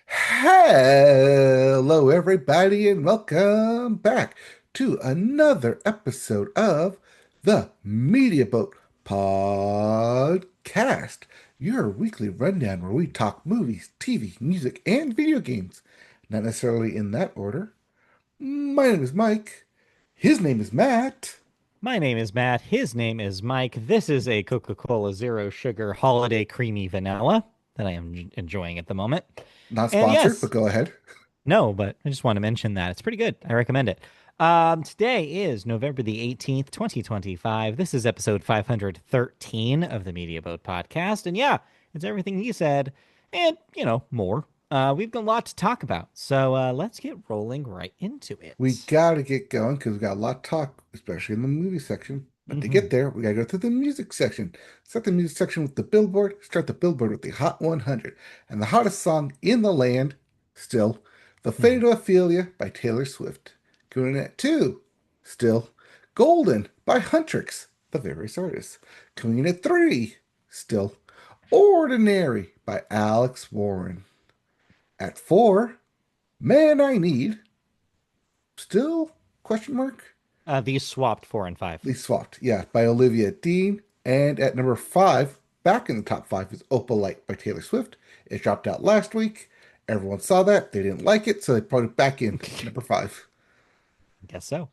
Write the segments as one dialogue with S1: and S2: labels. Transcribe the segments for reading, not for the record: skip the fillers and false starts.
S1: Hello, everybody, and welcome back to another episode of the Media Boat Podcast, your weekly rundown where we talk movies, TV, music, and video games. Not necessarily in that order. My name is Mike. His name is Matt.
S2: My name is Matt. His name is Mike. This is a Coca-Cola Zero Sugar Holiday Creamy Vanilla that I am enjoying at the moment.
S1: Not
S2: And
S1: sponsored, but
S2: yes,
S1: go ahead.
S2: no, but I just want to mention that. It's pretty good. I recommend it. Today is November the 18th, 2025. This is episode 513 of the Media Boat Podcast. And yeah, it's everything he said and, more. We've got a lot to talk about. So let's get rolling right into
S1: We
S2: it.
S1: gotta get going because we got a lot to talk, especially in the movie section. But to get there, we gotta go to the music section. Start the music section with the Billboard. Start the Billboard with the Hot 100. And the hottest song in the land, still, The Fate of Ophelia by Taylor Swift. Going in at two, still, Golden by Huntrix, the various artists. Coming in at three, still, Ordinary by Alex Warren. At four, Man I Need, still, question mark?
S2: These swapped 4 and 5.
S1: They swapped, yeah, by Olivia Dean. And at number five, back in the top five, is Opal Light by Taylor Swift. It dropped out last week. Everyone saw that. They didn't like it, so they put it back in number five.
S2: Guess so.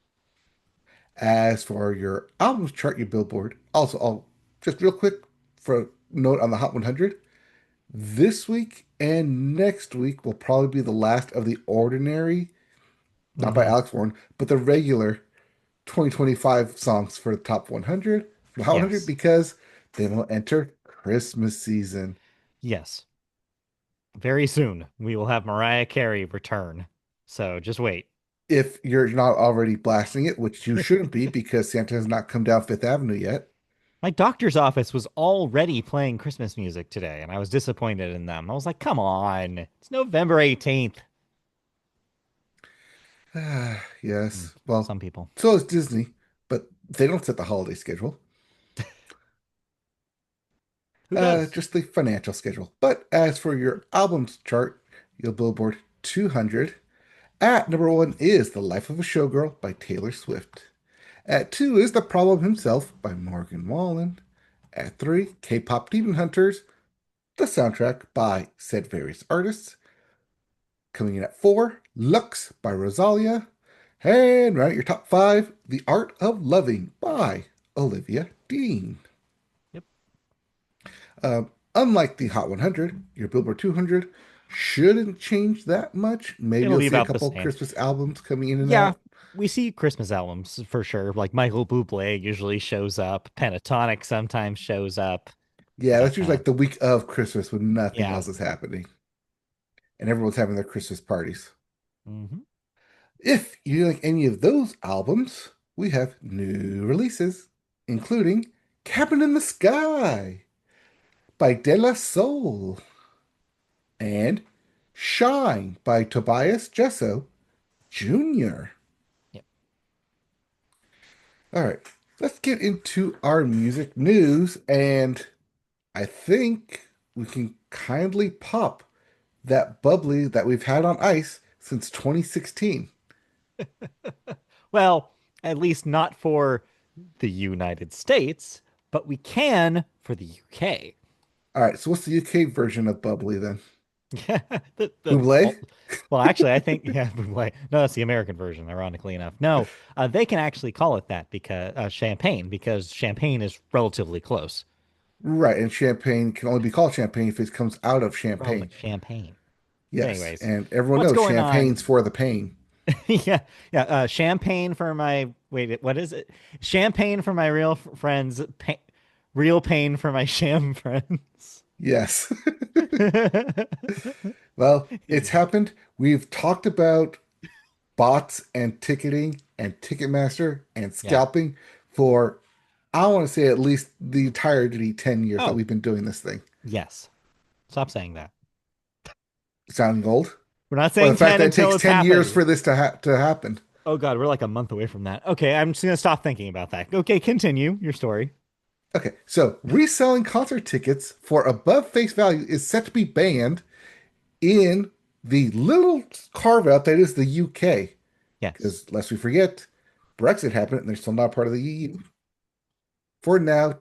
S1: As for your albums chart, your Billboard, also, I'll just real quick for a note on the Hot 100. This week and next week will probably be the last of the ordinary, not by
S2: hmm
S1: Alex Warren, but the regular 2025 songs for the top 100, for the Hot 100,
S2: Yes.
S1: because they will enter Christmas season.
S2: Yes. Very soon we will have Mariah Carey return. So just wait.
S1: If you're not already blasting it, which you shouldn't be because Santa has not come down Fifth Avenue yet.
S2: My doctor's office was already playing Christmas music today, and I was disappointed in them. I was like, come on. It's November 18th.
S1: Yes. Well,
S2: Some people.
S1: so is Disney, but they don't set the holiday schedule,
S2: Who does?
S1: just the financial schedule. But as for your albums chart, your Billboard 200, at number one is The Life of a Showgirl by Taylor Swift. At two is The Problem Himself by Morgan Wallen. At three, K-pop Demon Hunters, the soundtrack by said various artists. Coming in at four, Lux by Rosalia. And right at your top five, The Art of Loving by Olivia Dean.
S2: Yep.
S1: Unlike the Hot 100, your Billboard 200 shouldn't change that much. Maybe
S2: It'll
S1: you'll
S2: be
S1: see a
S2: about the
S1: couple
S2: same.
S1: Christmas albums coming in and
S2: Yeah,
S1: out.
S2: we see Christmas albums for sure. Like Michael Bublé usually shows up. Pentatonic sometimes shows up.
S1: Yeah,
S2: That
S1: that's
S2: kind
S1: usually
S2: of,
S1: like the week of Christmas when nothing
S2: yeah.
S1: else is happening and everyone's having their Christmas parties.
S2: hmm
S1: If you like any of those albums, we have new releases, including Cabin in the Sky by De La Soul and Shine by Tobias Jesso Jr.
S2: Yep.
S1: All right, let's get into our music news, and I think we can kindly pop that bubbly that we've had on ice since 2016.
S2: Well, at least not for the United States, but we can for the UK.
S1: All right, so what's the UK version of bubbly then?
S2: Yeah,
S1: Buble?
S2: well, actually, I think yeah, wait, no, that's the American version. Ironically enough, no, they can actually call it that because champagne is relatively close
S1: Right, and champagne can only be called champagne if it comes out of
S2: from
S1: champagne.
S2: champagne. But
S1: Yes,
S2: anyways,
S1: and everyone
S2: what's
S1: knows
S2: going on?
S1: champagne's for the pain.
S2: Yeah, yeah. Champagne for my wait, what is it? Champagne for my real friends. Real pain for my sham friends.
S1: Yes. Well, it's happened. We've talked about bots and ticketing and Ticketmaster and
S2: Yeah.
S1: scalping for, I want to say, at least the entirety 10 years that
S2: Oh,
S1: we've been doing this thing.
S2: yes. Stop saying that.
S1: Sounding old?
S2: We're not
S1: Or the
S2: saying
S1: fact
S2: 10
S1: that it
S2: until
S1: takes
S2: it's
S1: 10 years
S2: happened.
S1: for this to happen.
S2: Oh God, we're like a month away from that. Okay, I'm just gonna stop thinking about that. Okay, continue your story.
S1: Okay, so reselling concert tickets for above face value is set to be banned in the little carve out that is the UK.
S2: Yes.
S1: Because lest we forget, Brexit happened and they're still not part of the EU. For now,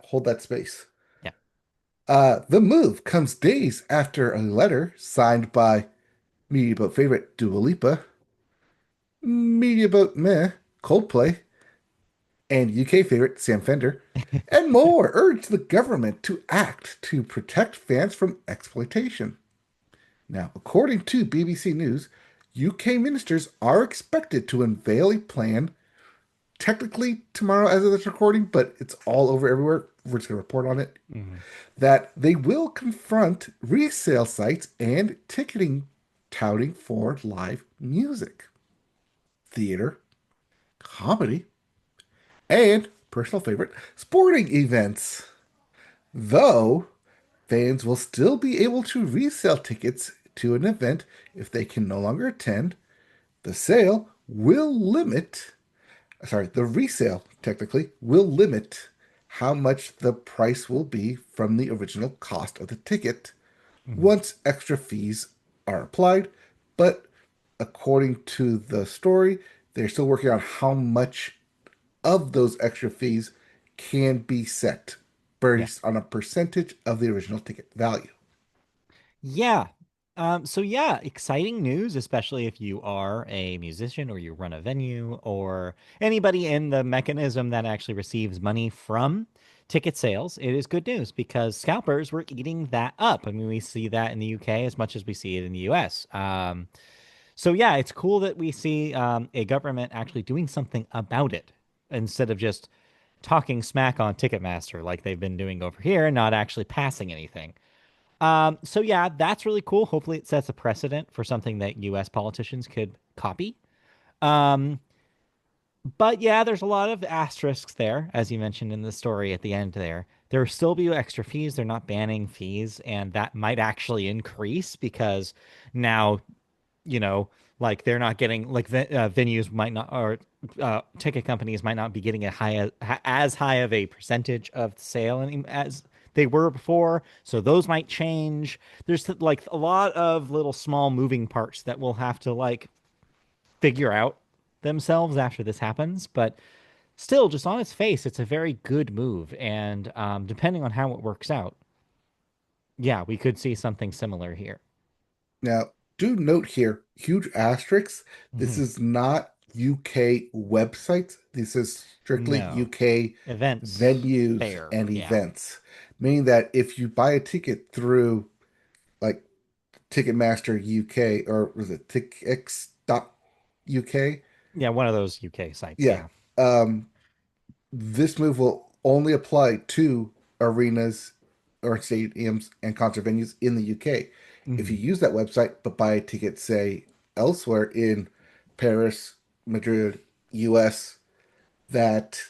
S1: hold that space.
S2: Yeah.
S1: The move comes days after a letter signed by Media Boat favorite Dua Lipa, Media Boat meh, Coldplay, and UK favorite Sam Fender, and more urged the government to act to protect fans from exploitation. Now, according to BBC News, UK ministers are expected to unveil a plan technically tomorrow as of this recording, but it's all over everywhere. We're just going to report on it.
S2: Mhm.
S1: That they will confront resale sites and ticketing touting for live music, theater, comedy, and personal favorite, sporting events. Though fans will still be able to resell tickets to an event if they can no longer attend, the sale will limit, sorry, the resale technically will limit how much the price will be from the original cost of the ticket
S2: Mhm.
S1: once extra fees are applied. But according to the story, they're still working on how much of those extra fees can be set
S2: Yeah.
S1: based on a percentage of the original ticket value.
S2: Yeah. So yeah, exciting news, especially if you are a musician or you run a venue or anybody in the mechanism that actually receives money from ticket sales. It is good news because scalpers were eating that up. I mean, we see that in the UK as much as we see it in the US. So yeah, it's cool that we see a government actually doing something about it instead of just talking smack on Ticketmaster like they've been doing over here and not actually passing anything. So yeah, that's really cool. Hopefully it sets a precedent for something that US politicians could copy. Um, but yeah, there's a lot of asterisks there, as you mentioned in the story at the end there. There will still be extra fees. They're not banning fees, and that might actually increase because now, you know, like they're not getting like venues might not or ticket companies might not be getting as high of a percentage of the sale as they were before. So those might change. There's like a lot of little small moving parts that we'll have to like figure out themselves after this happens. But still, just on its face, it's a very good move. And depending on how it works out, yeah, we could see something similar here.
S1: Now, do note here, huge asterisks. This
S2: Hmm.
S1: is not UK websites. This is strictly
S2: No.
S1: UK
S2: Events
S1: venues
S2: fair.
S1: and
S2: Yeah.
S1: events. Meaning that if you buy a ticket through like Ticketmaster UK or was it TickX.UK?
S2: Yeah, one of those UK sites.
S1: Yeah.
S2: Yeah.
S1: Um, this move will only apply to arenas or stadiums and concert venues in the UK. If you
S2: Hmm.
S1: use that website but buy a ticket, say, elsewhere in Paris, Madrid, US, that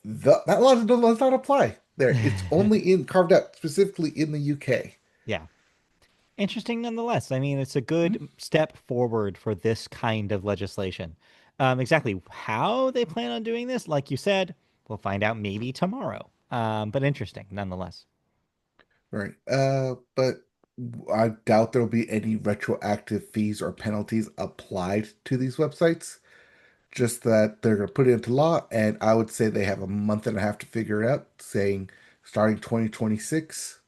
S1: law does not apply there. It's only in carved out specifically in the UK.
S2: Yeah. Interesting nonetheless. I mean, it's a good step forward for this kind of legislation. Exactly how they plan on doing this, like you said, we'll find out maybe tomorrow. But interesting nonetheless.
S1: Right. But I doubt there'll be any retroactive fees or penalties applied to these websites. Just that they're going to put it into law, and I would say they have a month and a half to figure it out, saying starting 2026,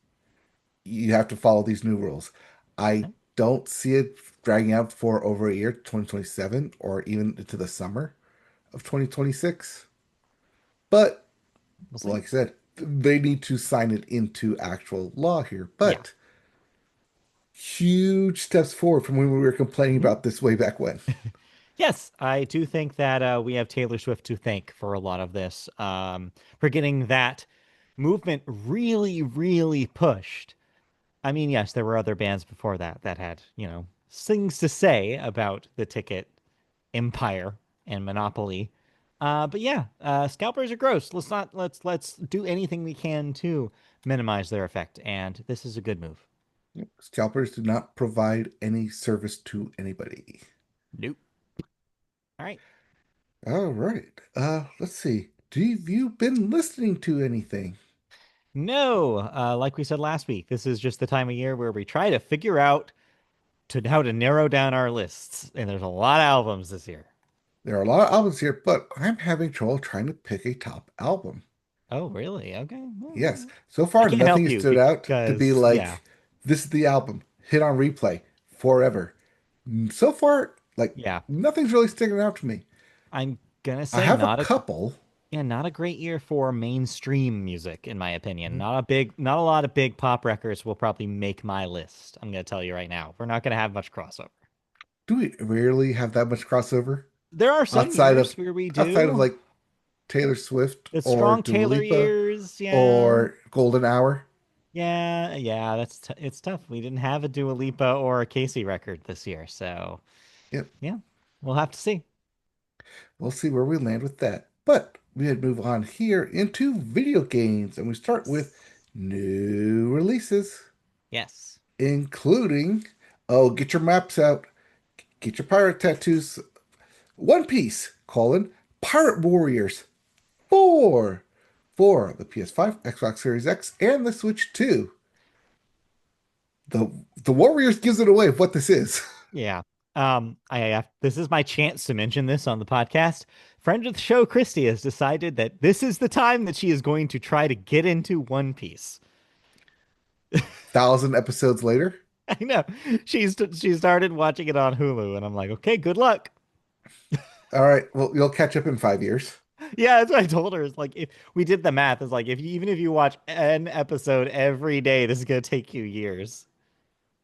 S1: you have to follow these new rules. I don't see it dragging out for over a year, 2027, or even into the summer of 2026. But
S2: We'll see.
S1: like I said, they need to sign it into actual law here.
S2: Yeah.
S1: But huge steps forward from when we were complaining
S2: Mhm.
S1: about this way back when.
S2: Yes, I do think that we have Taylor Swift to thank for a lot of this, for getting that movement really, really pushed. I mean, yes, there were other bands before that that had, things to say about the ticket empire and monopoly. But yeah, scalpers are gross. Let's do anything we can to minimize their effect, and this is a good move.
S1: Scalpers do not provide any service to anybody.
S2: Nope. All right.
S1: All right. Let's see. Have you been listening to anything?
S2: No, like we said last week, this is just the time of year where we try to figure out. to how to narrow down our lists, and there's a lot of albums this year.
S1: There are a lot of albums here, but I'm having trouble trying to pick a top album.
S2: Oh, really? Okay.
S1: Yes,
S2: Well,
S1: so
S2: I
S1: far
S2: can't
S1: nothing
S2: help
S1: has
S2: you
S1: stood out to be
S2: because, yeah,
S1: like, this is the album, hit on replay forever. So far, like,
S2: yeah.
S1: nothing's really sticking out to me.
S2: I'm gonna
S1: I
S2: say
S1: have a
S2: not a
S1: couple.
S2: yeah, not a great year for mainstream music, in my opinion. Not a lot of big pop records will probably make my list. I'm gonna tell you right now, we're not gonna have much crossover.
S1: Do we rarely have that much crossover
S2: There are some
S1: outside
S2: years
S1: of
S2: where we
S1: outside of
S2: do.
S1: like Taylor Swift
S2: The
S1: or
S2: strong
S1: Dua
S2: Taylor
S1: Lipa
S2: years, yeah.
S1: or Golden Hour?
S2: Yeah, it's tough. We didn't have a Dua Lipa or a Casey record this year, so
S1: Yep,
S2: yeah, we'll have to see.
S1: we'll see where we land with that. But we had move on here into video games, and we start with
S2: Yes.
S1: new releases,
S2: Yes.
S1: including, oh, get your maps out, get your pirate tattoos. One Piece, Pirate Warriors 4 for the PS5, Xbox Series X, and the Switch 2. The Warriors gives it away of what this is.
S2: Yeah. I have, this is my chance to mention this on the podcast. Friend of the show, Christy, has decided that this is the time that she is going to try to get into One Piece.
S1: 1,000 episodes later.
S2: I know she started watching it on Hulu, and I'm like, okay, good luck.
S1: All right, well, you'll catch up in 5 years.
S2: Yeah, that's what I told her. It's like if we did the math, it's like if you, even if you watch an episode every day, this is gonna take you years.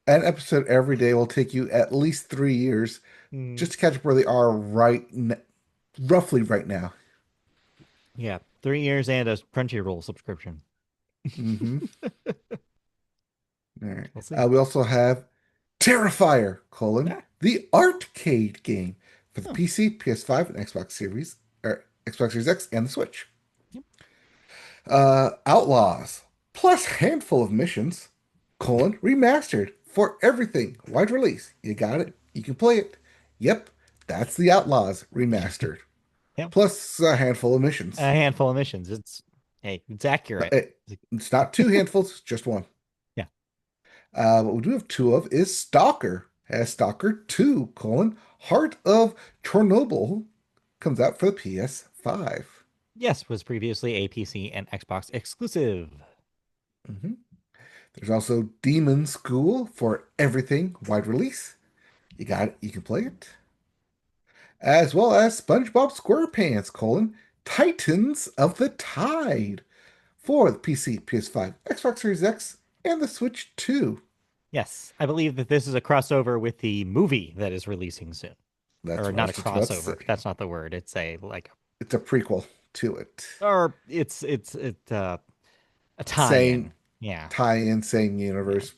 S1: An episode every day will take you at least 3 years
S2: Mm,
S1: just to catch up where they are roughly right now.
S2: yeah, 3 years and a Crunchyroll subscription.
S1: Hmm. All right.
S2: We'll see.
S1: We also have Terrifier,
S2: Ah,
S1: the arcade game for the
S2: oh,
S1: PC, PS5, and Xbox Series, or Xbox Series X, and the Switch.
S2: yep,
S1: Outlaws, plus handful of missions, remastered for everything. Wide release. You got it. You can play it. Yep, that's the Outlaws remastered.
S2: yep.
S1: Plus a handful of
S2: A
S1: missions.
S2: handful of missions. It's hey, it's accurate.
S1: It's not two handfuls, it's just one.
S2: Yeah.
S1: What we do have two of is Stalker. Has Stalker 2, Heart of Chernobyl comes out for the PS5.
S2: Yes, was previously a PC and Xbox exclusive.
S1: Mhm. There's also Demon School for everything, wide release. You got it, you can play it. As well as SpongeBob SquarePants, Titans of the Tide for the PC, PS5, Xbox Series X, and the Switch 2.
S2: Yes, I believe that this is a crossover with the movie that is releasing soon.
S1: That's
S2: Or
S1: what I
S2: not
S1: was
S2: a
S1: just about to
S2: crossover.
S1: say.
S2: That's not the word. It's a like
S1: It's a prequel to it.
S2: or a
S1: Same
S2: tie-in. Yeah.
S1: tie-in, same
S2: Yeah.
S1: universe.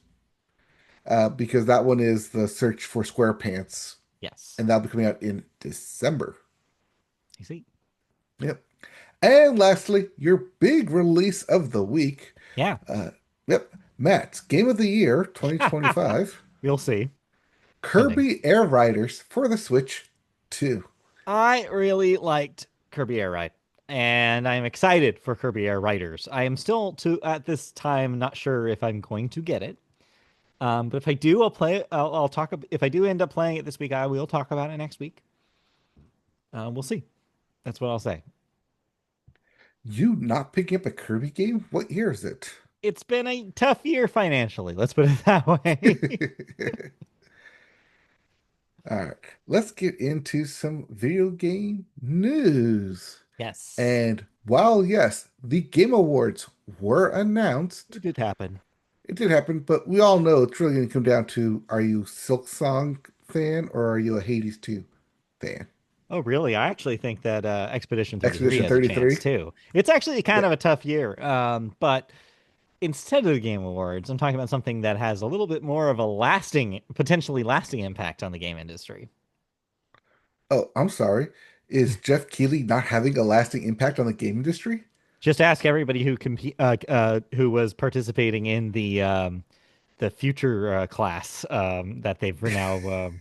S1: Because that one is the search for SquarePants,
S2: Yes.
S1: and that'll be coming out in December.
S2: You see?
S1: Yep. And lastly, your big release of the week.
S2: Yeah.
S1: Uh, yep. Matt's Game of the Year 2025,
S2: You'll see. Pending.
S1: Kirby Air Riders for the Switch 2.
S2: I really liked Kirby Air Ride, and I'm excited for Kirby Air Riders. I am still to at this time not sure if I'm going to get it. But if I do, I'll play it. I'll talk. If I do end up playing it this week, I will talk about it next week. We'll see. That's what I'll say.
S1: You not picking up a Kirby game? What year is it?
S2: It's been a tough year financially. Let's put it that way.
S1: All right, let's get into some video game news.
S2: Yes,
S1: And while, yes, the Game Awards were announced,
S2: it did happen.
S1: it did happen, but we all know it's really going to come down to, are you Silk Song fan or are you a Hades 2 fan?
S2: Oh, really? I actually think that Expedition 33
S1: Expedition
S2: has a
S1: 33?
S2: chance too. It's actually kind
S1: Yeah.
S2: of a tough year. But instead of the Game Awards, I'm talking about something that has a little bit more of a lasting, potentially lasting impact on the game industry.
S1: Oh, I'm sorry. Is Jeff Keighley not having a lasting impact on the game industry?
S2: Just ask everybody who was participating in the future class that they've now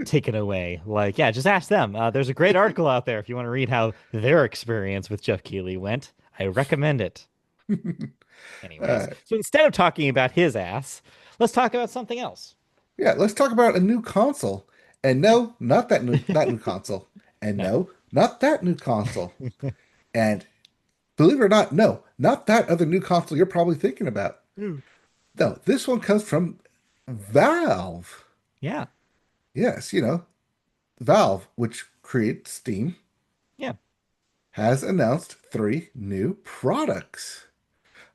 S2: taken away. Like, yeah, just ask them. There's a great article out there if you want to read how their experience with Jeff Keighley went. I recommend it. Anyways,
S1: Uh,
S2: so instead of talking about his ass, let's talk about something else.
S1: Yeah, let's talk about a new console. And
S2: Yeah.
S1: no, not that new console. And
S2: No.
S1: no, not that new console. And believe it or not, no, not that other new console you're probably thinking about.
S2: Mm.
S1: No, this one comes from Valve.
S2: Yeah.
S1: Yes, Valve, which creates Steam,
S2: Yeah.
S1: has announced three new products.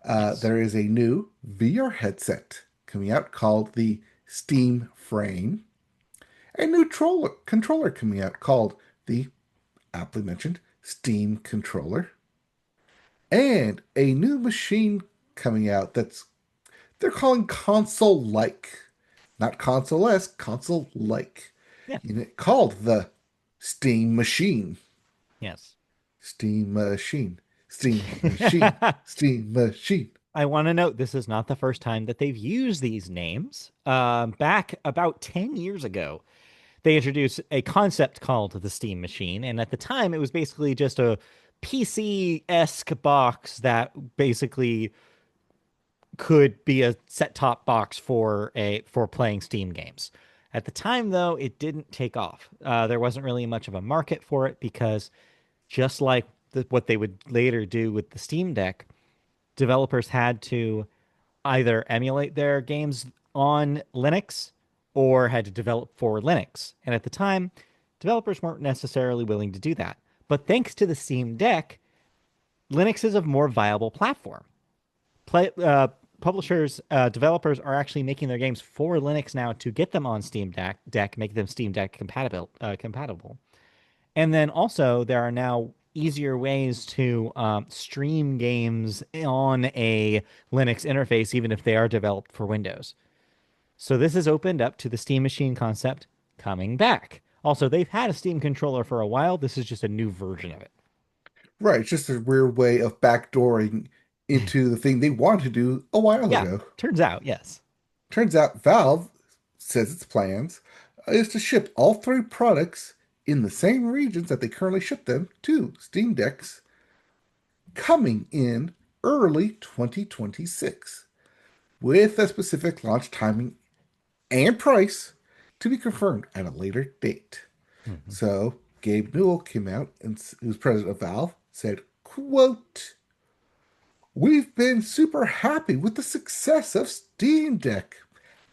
S2: Yes.
S1: There is a new VR headset coming out called the Steam Frame, a new controller coming out called the aptly mentioned Steam Controller, and a new machine coming out that's they're calling console-like, not console-esque, console-like,
S2: Yeah.
S1: called the Steam Machine.
S2: Yes.
S1: Steam Machine. Steam Machine. Steam Machine.
S2: I want to note this is not the first time that they've used these names. Back about 10 years ago, they introduced a concept called the Steam Machine. And at the time, it was basically just a PC-esque box that basically could be a set-top box for playing Steam games. At the time, though, it didn't take off. There wasn't really much of a market for it because just like what they would later do with the Steam Deck, developers had to either emulate their games on Linux or had to develop for Linux. And at the time, developers weren't necessarily willing to do that. But thanks to the Steam Deck, Linux is a more viable platform. Play, publishers, developers are actually making their games for Linux now to get them on Steam Deck, make them Steam Deck compatible. And then also, there are now easier ways to stream games on a Linux interface, even if they are developed for Windows. So this has opened up to the Steam Machine concept coming back. Also, they've had a Steam controller for a while. This is just a new version of it.
S1: Right, it's just a weird way of backdooring into the thing they wanted to do a while
S2: Yeah,
S1: ago.
S2: turns out, yes.
S1: Turns out Valve says its plans is to ship all three products in the same regions that they currently ship them to Steam Decks coming in early 2026 with a specific launch timing and price to be confirmed at a later date.
S2: Mhm.
S1: So Gabe Newell came out and who's president of Valve said, quote, "We've been super happy with the success of Steam Deck,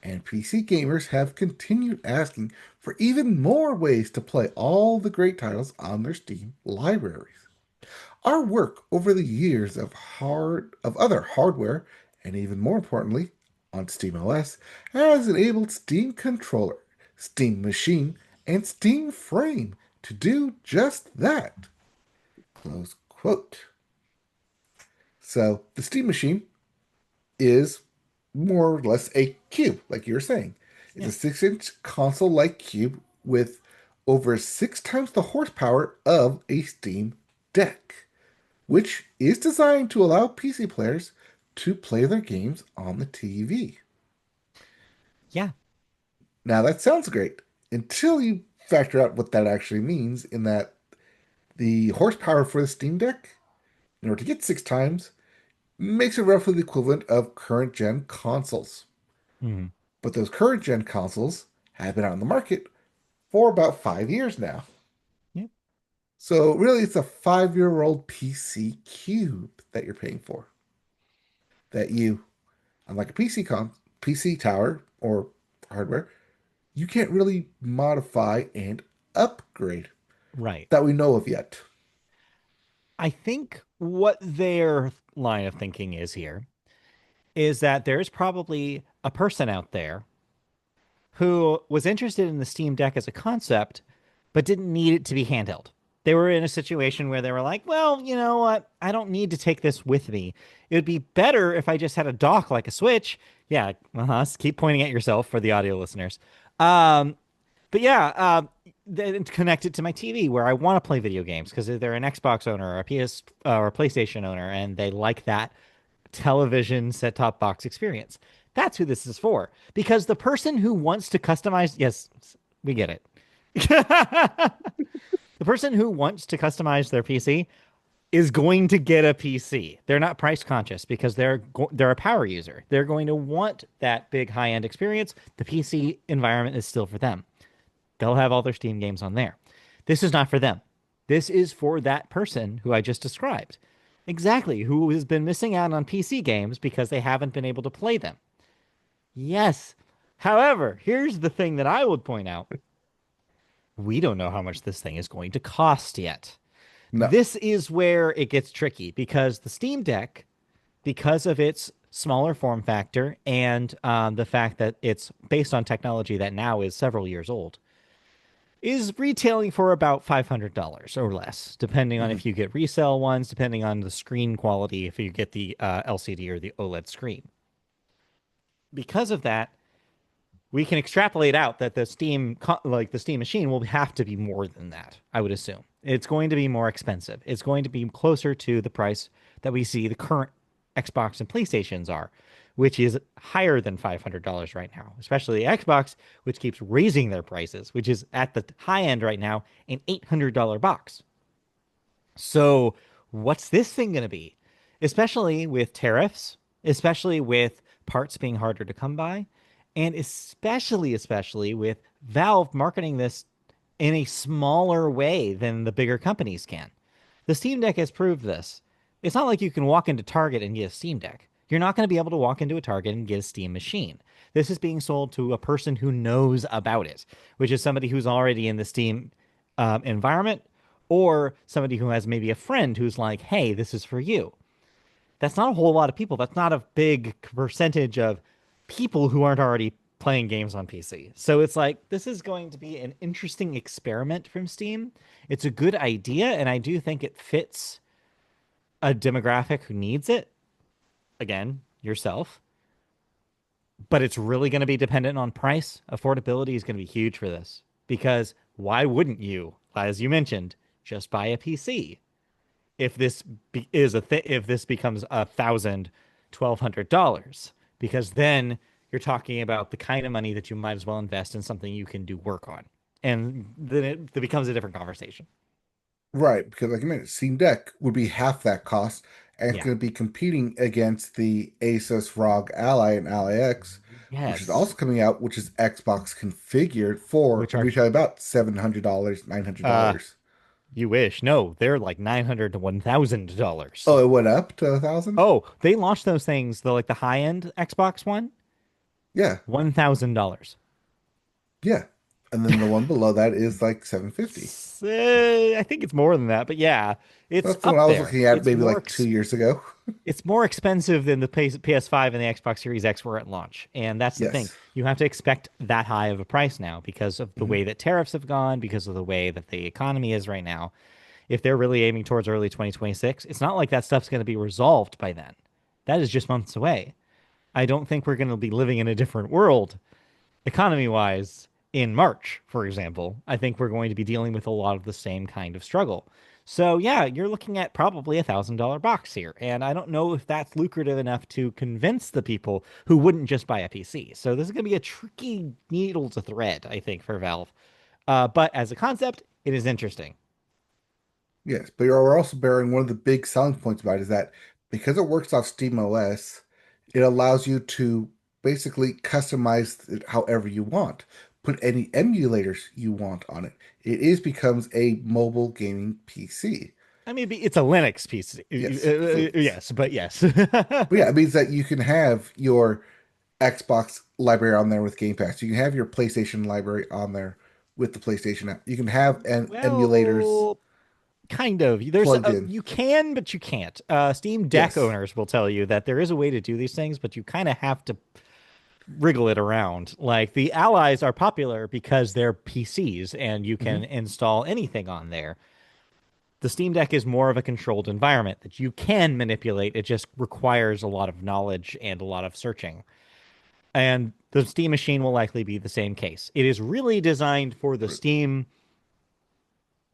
S1: and PC gamers have continued asking for even more ways to play all the great titles on their Steam libraries. Our work over the years of other hardware, and even more importantly, on SteamOS, has enabled Steam Controller, Steam Machine, and Steam Frame to do just that." Close quote. So the Steam Machine is more or less a cube, like you were saying. It's
S2: Yeah.
S1: a 6-inch console like cube with over six times the horsepower of a Steam Deck, which is designed to allow PC players to play their games on the TV.
S2: Yeah.
S1: Now, that sounds great until you factor out what that actually means, in that the horsepower for the Steam Deck, in order to get six times, makes it roughly the equivalent of current gen consoles.
S2: Mhm.
S1: But those current gen consoles have been out on the market for about 5 years now.
S2: Yeah.
S1: So really, it's a 5-year-old PC cube that you're paying for. That you, unlike a PC tower or hardware, you can't really modify and upgrade
S2: Right.
S1: that we know of yet.
S2: I think what their line of thinking is here is that there's probably a person out there who was interested in the Steam Deck as a concept, but didn't need it to be handheld. They were in a situation where they were like, well, you know what? I don't need to take this with me. It would be better if I just had a dock like a Switch. Yeah, keep pointing at yourself for the audio listeners. Um, but yeah, then connect it to my TV where I want to play video games because they're an Xbox owner or a PS or a PlayStation owner, and they like that television set-top box experience. That's who this is for. Because the person who wants to customize, yes, we get it. The person who wants to customize their PC is going to get a PC. They're not price conscious because they're a power user. They're going to want that big high-end experience. The PC environment is still for them. They'll have all their Steam games on there. This is not for them. This is for that person who I just described. Exactly, who has been missing out on PC games because they haven't been able to play them. Yes. However, here's the thing that I would point out. We don't know how much this thing is going to cost yet.
S1: No.
S2: This is where it gets tricky because the Steam Deck, because of its smaller form factor and the fact that it's based on technology that now is several years old, is retailing for about $500 or less, depending on
S1: Mhm.
S2: if you get resale ones, depending on the screen quality, if you get the LCD or the OLED screen. Because of that, we can extrapolate out that the Steam machine will have to be more than that, I would assume. It's going to be more expensive. It's going to be closer to the price that we see the current Xbox and PlayStations are, which is higher than $500 right now, especially Xbox, which keeps raising their prices, which is at the high end right now, an $800 box. So, what's this thing going to be? Especially with tariffs, especially with parts being harder to come by, and especially with Valve marketing this in a smaller way than the bigger companies can. The Steam Deck has proved this. It's not like you can walk into Target and get a Steam Deck. You're not going to be able to walk into a Target and get a Steam machine. This is being sold to a person who knows about it, which is somebody who's already in the Steam environment, or somebody who has maybe a friend who's like, hey, this is for you. That's not a whole lot of people. That's not a big percentage of people who aren't already playing games on PC. So it's like, this is going to be an interesting experiment from Steam. It's a good idea, and I do think it fits a demographic who needs it. Again, yourself. But it's really going to be dependent on price. Affordability is going to be huge for this because why wouldn't you, as you mentioned, just buy a PC? If if this becomes $1,000, $1,200, because then you're talking about the kind of money that you might as well invest in something you can do work on, and then it becomes a different conversation.
S1: Right, because like you mentioned, Steam Deck would be half that cost, and it's
S2: Yeah.
S1: going to be competing against the Asus ROG Ally and Ally X, which is
S2: Yes.
S1: also coming out, which is Xbox configured for
S2: Which are
S1: retail about $700, $900.
S2: uh you wish. No, they're like 900 to $1,000.
S1: Oh, it went up to 1,000?
S2: Oh, they launched those things, the high end Xbox one,
S1: Yeah,
S2: $1,000.
S1: yeah. And then the one below that is like 750.
S2: I think it's more than that, but yeah, it's
S1: That's the one
S2: up
S1: I was
S2: there.
S1: looking at maybe like 2 years ago.
S2: It's more expensive than the PS5 and the Xbox Series X were at launch. And that's the thing.
S1: Yes.
S2: You have to expect that high of a price now because of the
S1: Mhm.
S2: way that tariffs have gone, because of the way that the economy is right now. If they're really aiming towards early 2026, it's not like that stuff's going to be resolved by then. That is just months away. I don't think we're going to be living in a different world economy wise in March, for example. I think we're going to be dealing with a lot of the same kind of struggle. So yeah, you're looking at probably $1,000 box here, and I don't know if that's lucrative enough to convince the people who wouldn't just buy a PC. So this is going to be a tricky needle to thread, I think, for Valve. But as a concept, it is interesting.
S1: Yes, but you're also bearing one of the big selling points about it is that because it works off Steam OS, it allows you to basically customize it however you want. Put any emulators you want on it. It is becomes a mobile gaming PC.
S2: I mean, it's a Linux PC.
S1: Yes. So,
S2: Yes, but yes.
S1: but yeah, it means that you can have your Xbox library on there with Game Pass. You can have your PlayStation library on there with the PlayStation app. You can have an emulators
S2: Well, kind of.
S1: plugged in.
S2: You can, but you can't. Steam Deck
S1: Yes.
S2: owners will tell you that there is a way to do these things, but you kind of have to wriggle it around. Like the Allies are popular because they're PCs and you can
S1: Hmm.
S2: install anything on there. The Steam Deck is more of a controlled environment that you can manipulate. It just requires a lot of knowledge and a lot of searching. And the Steam machine will likely be the same case. It is really designed for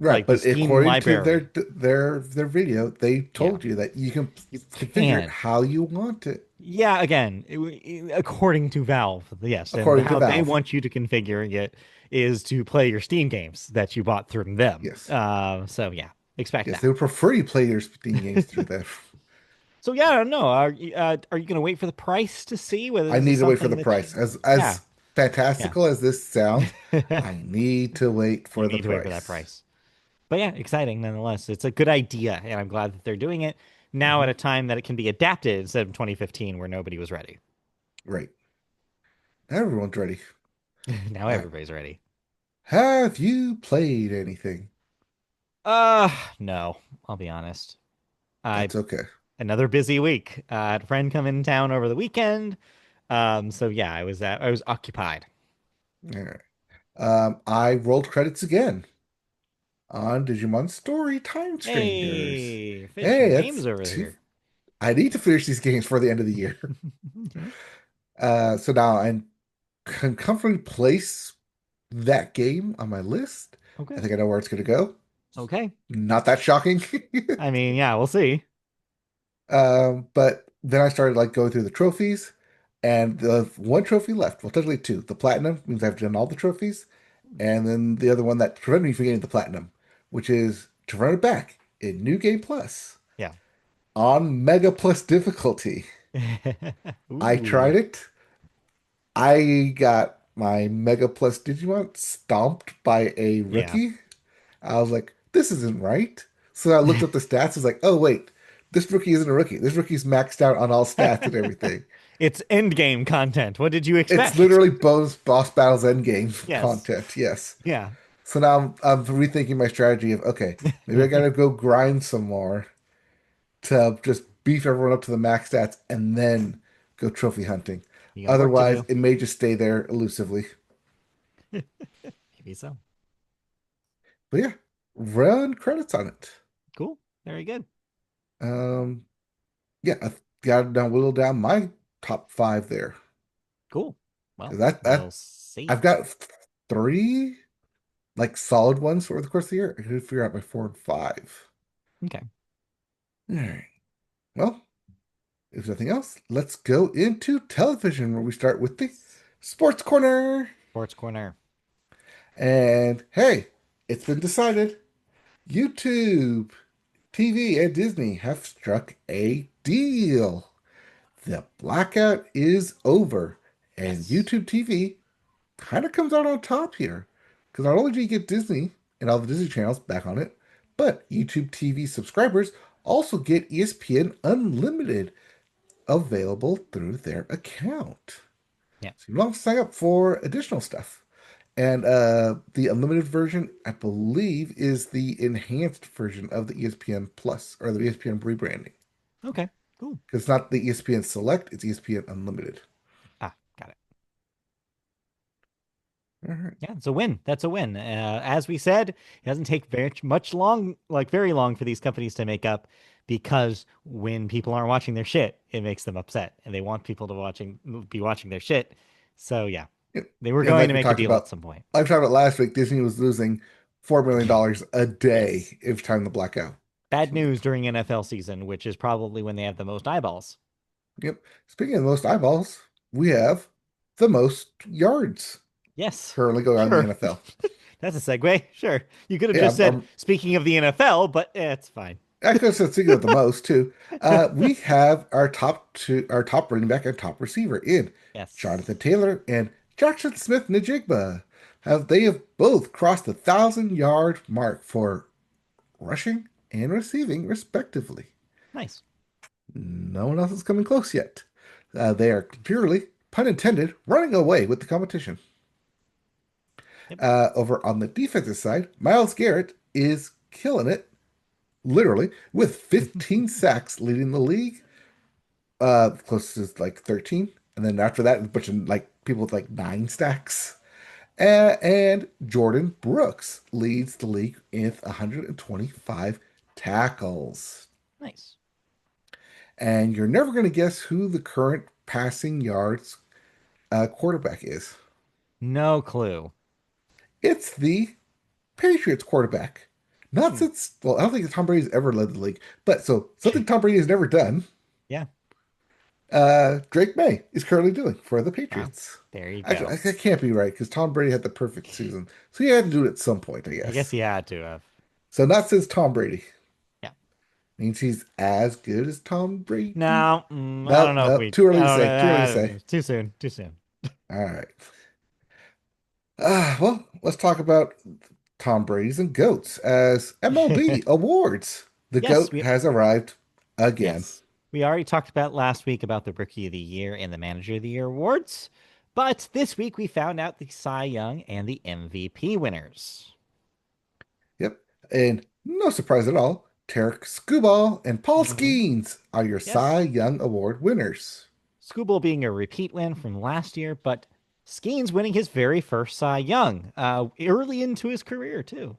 S1: Right,
S2: the
S1: but
S2: Steam
S1: according to
S2: library.
S1: their video, they
S2: Yeah,
S1: told you that you can
S2: you
S1: configure it
S2: can.
S1: how you want it,
S2: Yeah, again, according to Valve, yes, and
S1: according to
S2: how they
S1: Valve.
S2: want you to configure it is to play your Steam games that you bought from them.
S1: Yes.
S2: So yeah. Expect
S1: Yes,
S2: that.
S1: they would prefer you play your Steam games through that.
S2: So yeah, I don't know. Are you going to wait for the price to see whether
S1: I
S2: this
S1: need
S2: is
S1: to wait for
S2: something
S1: the
S2: that you?
S1: price. As
S2: Yeah,
S1: as
S2: yeah.
S1: fantastical as this sounds, I need to wait
S2: You
S1: for the
S2: need to wait for that
S1: price.
S2: price. But yeah, exciting nonetheless. It's a good idea, and I'm glad that they're doing it now at
S1: Hmm.
S2: a time that it can be adapted instead of 2015 where nobody was ready.
S1: Right. Now everyone's ready.
S2: Now
S1: All right.
S2: everybody's ready.
S1: Have you played anything?
S2: No, I'll be honest. I
S1: That's okay.
S2: Another busy week. I had a friend come in town over the weekend. So yeah, I was occupied.
S1: All right. I rolled credits again on Digimon Story Time Strangers.
S2: Hey, finishing
S1: Hey,
S2: games
S1: that's
S2: over
S1: two.
S2: here.
S1: I need to finish these games for the end of the year. So now I can comfortably place that game on my list. I
S2: Okay.
S1: think I know where it's going to go.
S2: Okay.
S1: Not that shocking.
S2: I mean, yeah, we'll see.
S1: But then I started like going through the trophies, and the one trophy left. Well, technically two. The platinum means I've done all the trophies, and then the other one that prevented me from getting the platinum, which is to run it back in New Game Plus
S2: Yeah.
S1: on Mega Plus difficulty. I tried
S2: Ooh.
S1: it. I got my Mega Plus Digimon stomped by a
S2: Yeah.
S1: rookie. I was like, this isn't right. So I looked up the stats. I was like, oh, wait, this rookie isn't a rookie. This rookie's maxed out on all stats and everything.
S2: It's end game content. What did you
S1: It's
S2: expect?
S1: literally boss battles endgame
S2: Yes.
S1: content. Yes.
S2: Yeah.
S1: So now I'm rethinking my strategy of, okay, maybe I gotta go grind some more to just beef everyone up to the max stats and then go trophy hunting.
S2: You got work to
S1: Otherwise,
S2: do.
S1: it may just stay there elusively.
S2: Maybe so.
S1: But yeah, run credits on it.
S2: Cool. Very good.
S1: Um, yeah, I've got down whittle down my top five there.
S2: Cool.
S1: 'Cause
S2: Well,
S1: that
S2: we'll see.
S1: I've got three like solid ones over the course of the year. I could figure out my four and five.
S2: Okay.
S1: All right. Well, if nothing else, let's go into television where we start with the sports corner.
S2: Sports corner.
S1: And hey, it's been decided. YouTube, TV, and Disney have struck a deal. The blackout is over, and
S2: Yes.
S1: YouTube TV kind of comes out on top here. Because not only do you get Disney and all the Disney channels back on it, but YouTube TV subscribers also get ESPN Unlimited available through their account.
S2: Yeah.
S1: So you don't have to sign up for additional stuff. And the unlimited version, I believe, is the enhanced version of the ESPN Plus or the ESPN rebranding.
S2: Okay. Cool.
S1: Because it's not the ESPN Select, it's ESPN Unlimited.
S2: Ah, got it.
S1: All right.
S2: Yeah, it's a win. That's a win. As we said, it doesn't take very long for these companies to make up because when people aren't watching their shit, it makes them upset and they want people to be watching their shit. So yeah,
S1: Yep.
S2: they were
S1: And
S2: going
S1: like
S2: to
S1: we
S2: make a
S1: talked
S2: deal at
S1: about,
S2: some point.
S1: like we talked about last week, Disney was losing $4 million a
S2: Yes.
S1: day every time the blackout
S2: Bad
S1: came
S2: news
S1: up.
S2: during NFL season, which is probably when they have the most eyeballs.
S1: Yep. Speaking of the most eyeballs, we have the most yards
S2: Yes.
S1: currently going on in the
S2: Sure.
S1: NFL.
S2: That's a segue. Sure. You could have
S1: Yeah,
S2: just said, speaking of the NFL, but it's fine.
S1: I could have said speaking of the most too. We have our top running back and top receiver in
S2: Yes.
S1: Jonathan Taylor and Jackson Smith Najigba. They have both crossed the 1,000 yard mark for rushing and receiving, respectively.
S2: Nice.
S1: No one else is coming close yet. They are purely, pun intended, running away with the competition.
S2: Yep.
S1: Over on the defensive side, Miles Garrett is killing it, literally, with 15 sacks leading the league. Closest is like 13. And then after that, a bunch of like people with like 9 stacks. And Jordan Brooks leads the league with 125 tackles.
S2: Nice.
S1: And you're never going to guess who the current passing yards quarterback is.
S2: No clue.
S1: It's the Patriots quarterback. Not
S2: Hmm.
S1: since, well, I don't think Tom Brady's ever led the league, but so something Tom Brady has never done,
S2: Yeah.
S1: Drake May is currently doing for the
S2: Wow.
S1: Patriots.
S2: There you
S1: Actually,
S2: go.
S1: that can't be right because Tom Brady had the perfect season. So he had to do it at some point, I
S2: I guess
S1: guess.
S2: he had to have.
S1: So not since Tom Brady.
S2: Yeah.
S1: Means he's as good as Tom Brady.
S2: No, I don't
S1: Nope,
S2: know if
S1: nope.
S2: we.
S1: Too early
S2: I
S1: to
S2: don't
S1: say.
S2: know.
S1: Too early to say.
S2: Too soon. Too soon.
S1: All right. Well, let's talk about Tom Brady's and goats as MLB awards. The
S2: Yes,
S1: goat
S2: we
S1: has arrived again.
S2: yes. We already talked about last week about the Rookie of the Year and the Manager of the Year awards, but this week we found out the Cy Young and the MVP winners.
S1: Yep. And no surprise at all, Tarek Skubal and Paul
S2: Hmm.
S1: Skeens are your Cy
S2: Yes,
S1: Young Award winners.
S2: Scooble being a repeat win from last year, but Skeens winning his very first Cy Young early into his career too.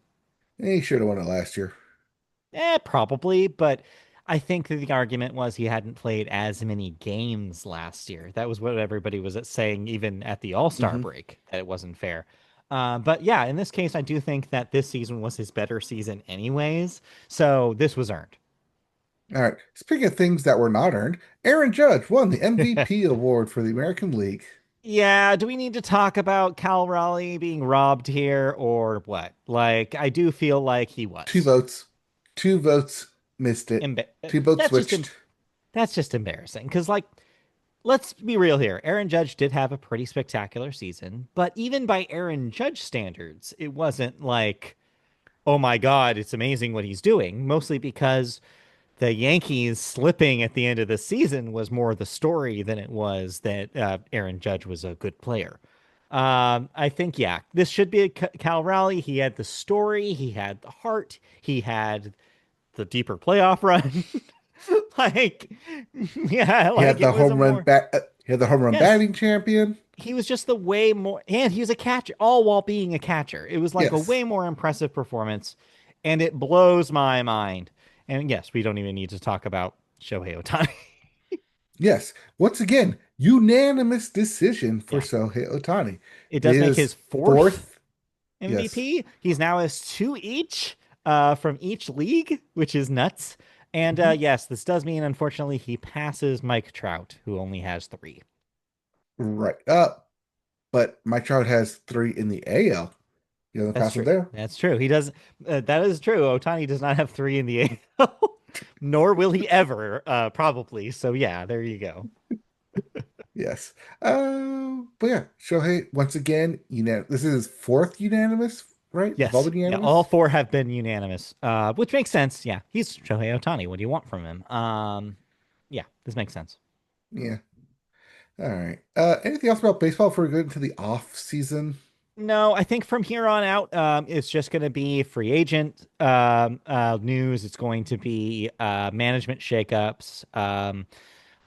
S1: He should have won it last year.
S2: Probably, but I think that the argument was he hadn't played as many games last year. That was what everybody was saying, even at the All-Star
S1: Hmm.
S2: break, that it wasn't fair. But yeah, in this case, I do think that this season was his better season, anyways. So this was earned.
S1: All right. Speaking of things that were not earned, Aaron Judge won the MVP award for the American League.
S2: Yeah, do we need to talk about Cal Raleigh being robbed here or what? Like, I do feel like he
S1: Two
S2: was.
S1: votes. Two votes missed it.
S2: Emba-
S1: Two votes
S2: that's just
S1: switched.
S2: that's just embarrassing because like let's be real here. Aaron Judge did have a pretty spectacular season, but even by Aaron Judge standards, it wasn't like, oh my God, it's amazing what he's doing. Mostly because the Yankees slipping at the end of the season was more the story than it was that Aaron Judge was a good player. I think, yeah, this should be a Cal Raleigh. He had the story, he had the heart, he had the deeper playoff run. like, yeah,
S1: He
S2: like
S1: had
S2: it
S1: the
S2: was a
S1: home run
S2: more,
S1: bat. He had the home run
S2: yes,
S1: batting champion.
S2: he was just the way more, and he was a catcher, all while being a catcher. It was like a
S1: Yes.
S2: way more impressive performance, and it blows my mind. And yes, we don't even need to talk about Shohei Ohtani.
S1: Yes. Once again, unanimous decision for
S2: Yeah,
S1: Shohei Ohtani.
S2: it does make his
S1: His
S2: fourth
S1: fourth. Yes.
S2: MVP. He's now has two each from each league, which is nuts. And
S1: Mhm.
S2: yes, this does mean, unfortunately, he passes Mike Trout, who only has three.
S1: Right. But Mike Trout has three in the AL. You know, the
S2: That's
S1: pass him
S2: true.
S1: there.
S2: That's true. He does. That is true. Otani does not have three in the AL, nor will he ever, probably. So yeah, there you go.
S1: Yes. But yeah, Shohei, once again, this is his fourth unanimous, right? They've all
S2: Yes.
S1: been
S2: Yeah. All
S1: unanimous?
S2: four have been unanimous, which makes sense. Yeah. He's Shohei Otani. What do you want from him? Yeah, this makes sense.
S1: Yeah. All right. Anything else about baseball before we go into the off season?
S2: No, I think from here on out, it's just going to be free agent news. It's going to be management shakeups.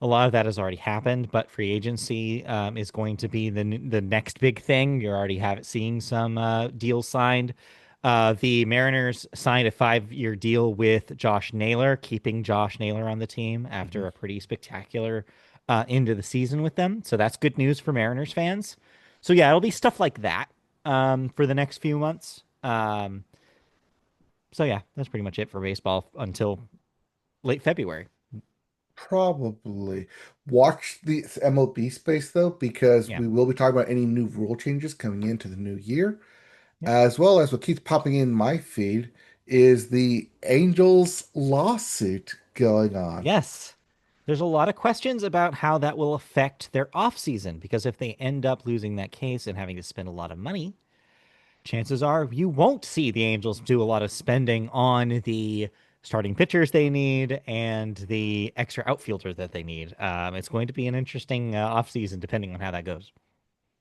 S2: A lot of that has already happened, but free agency is going to be the next big thing. You're already seeing some deals signed. The Mariners signed a 5-year deal with Josh Naylor, keeping Josh Naylor on the team after
S1: Mhm.
S2: a pretty spectacular end of the season with them. So that's good news for Mariners fans. So yeah, it'll be stuff like that for the next few months. So yeah, that's pretty much it for baseball until late February.
S1: Probably. Watch the MLB space though, because
S2: Yeah.
S1: we will be talking about any new rule changes coming into the new year,
S2: Yep.
S1: as well as what keeps popping in my feed is the Angels lawsuit going on.
S2: Yes. There's a lot of questions about how that will affect their off season because if they end up losing that case and having to spend a lot of money, chances are you won't see the Angels do a lot of spending on the starting pitchers they need and the extra outfielder that they need. It's going to be an interesting off season depending on how that goes.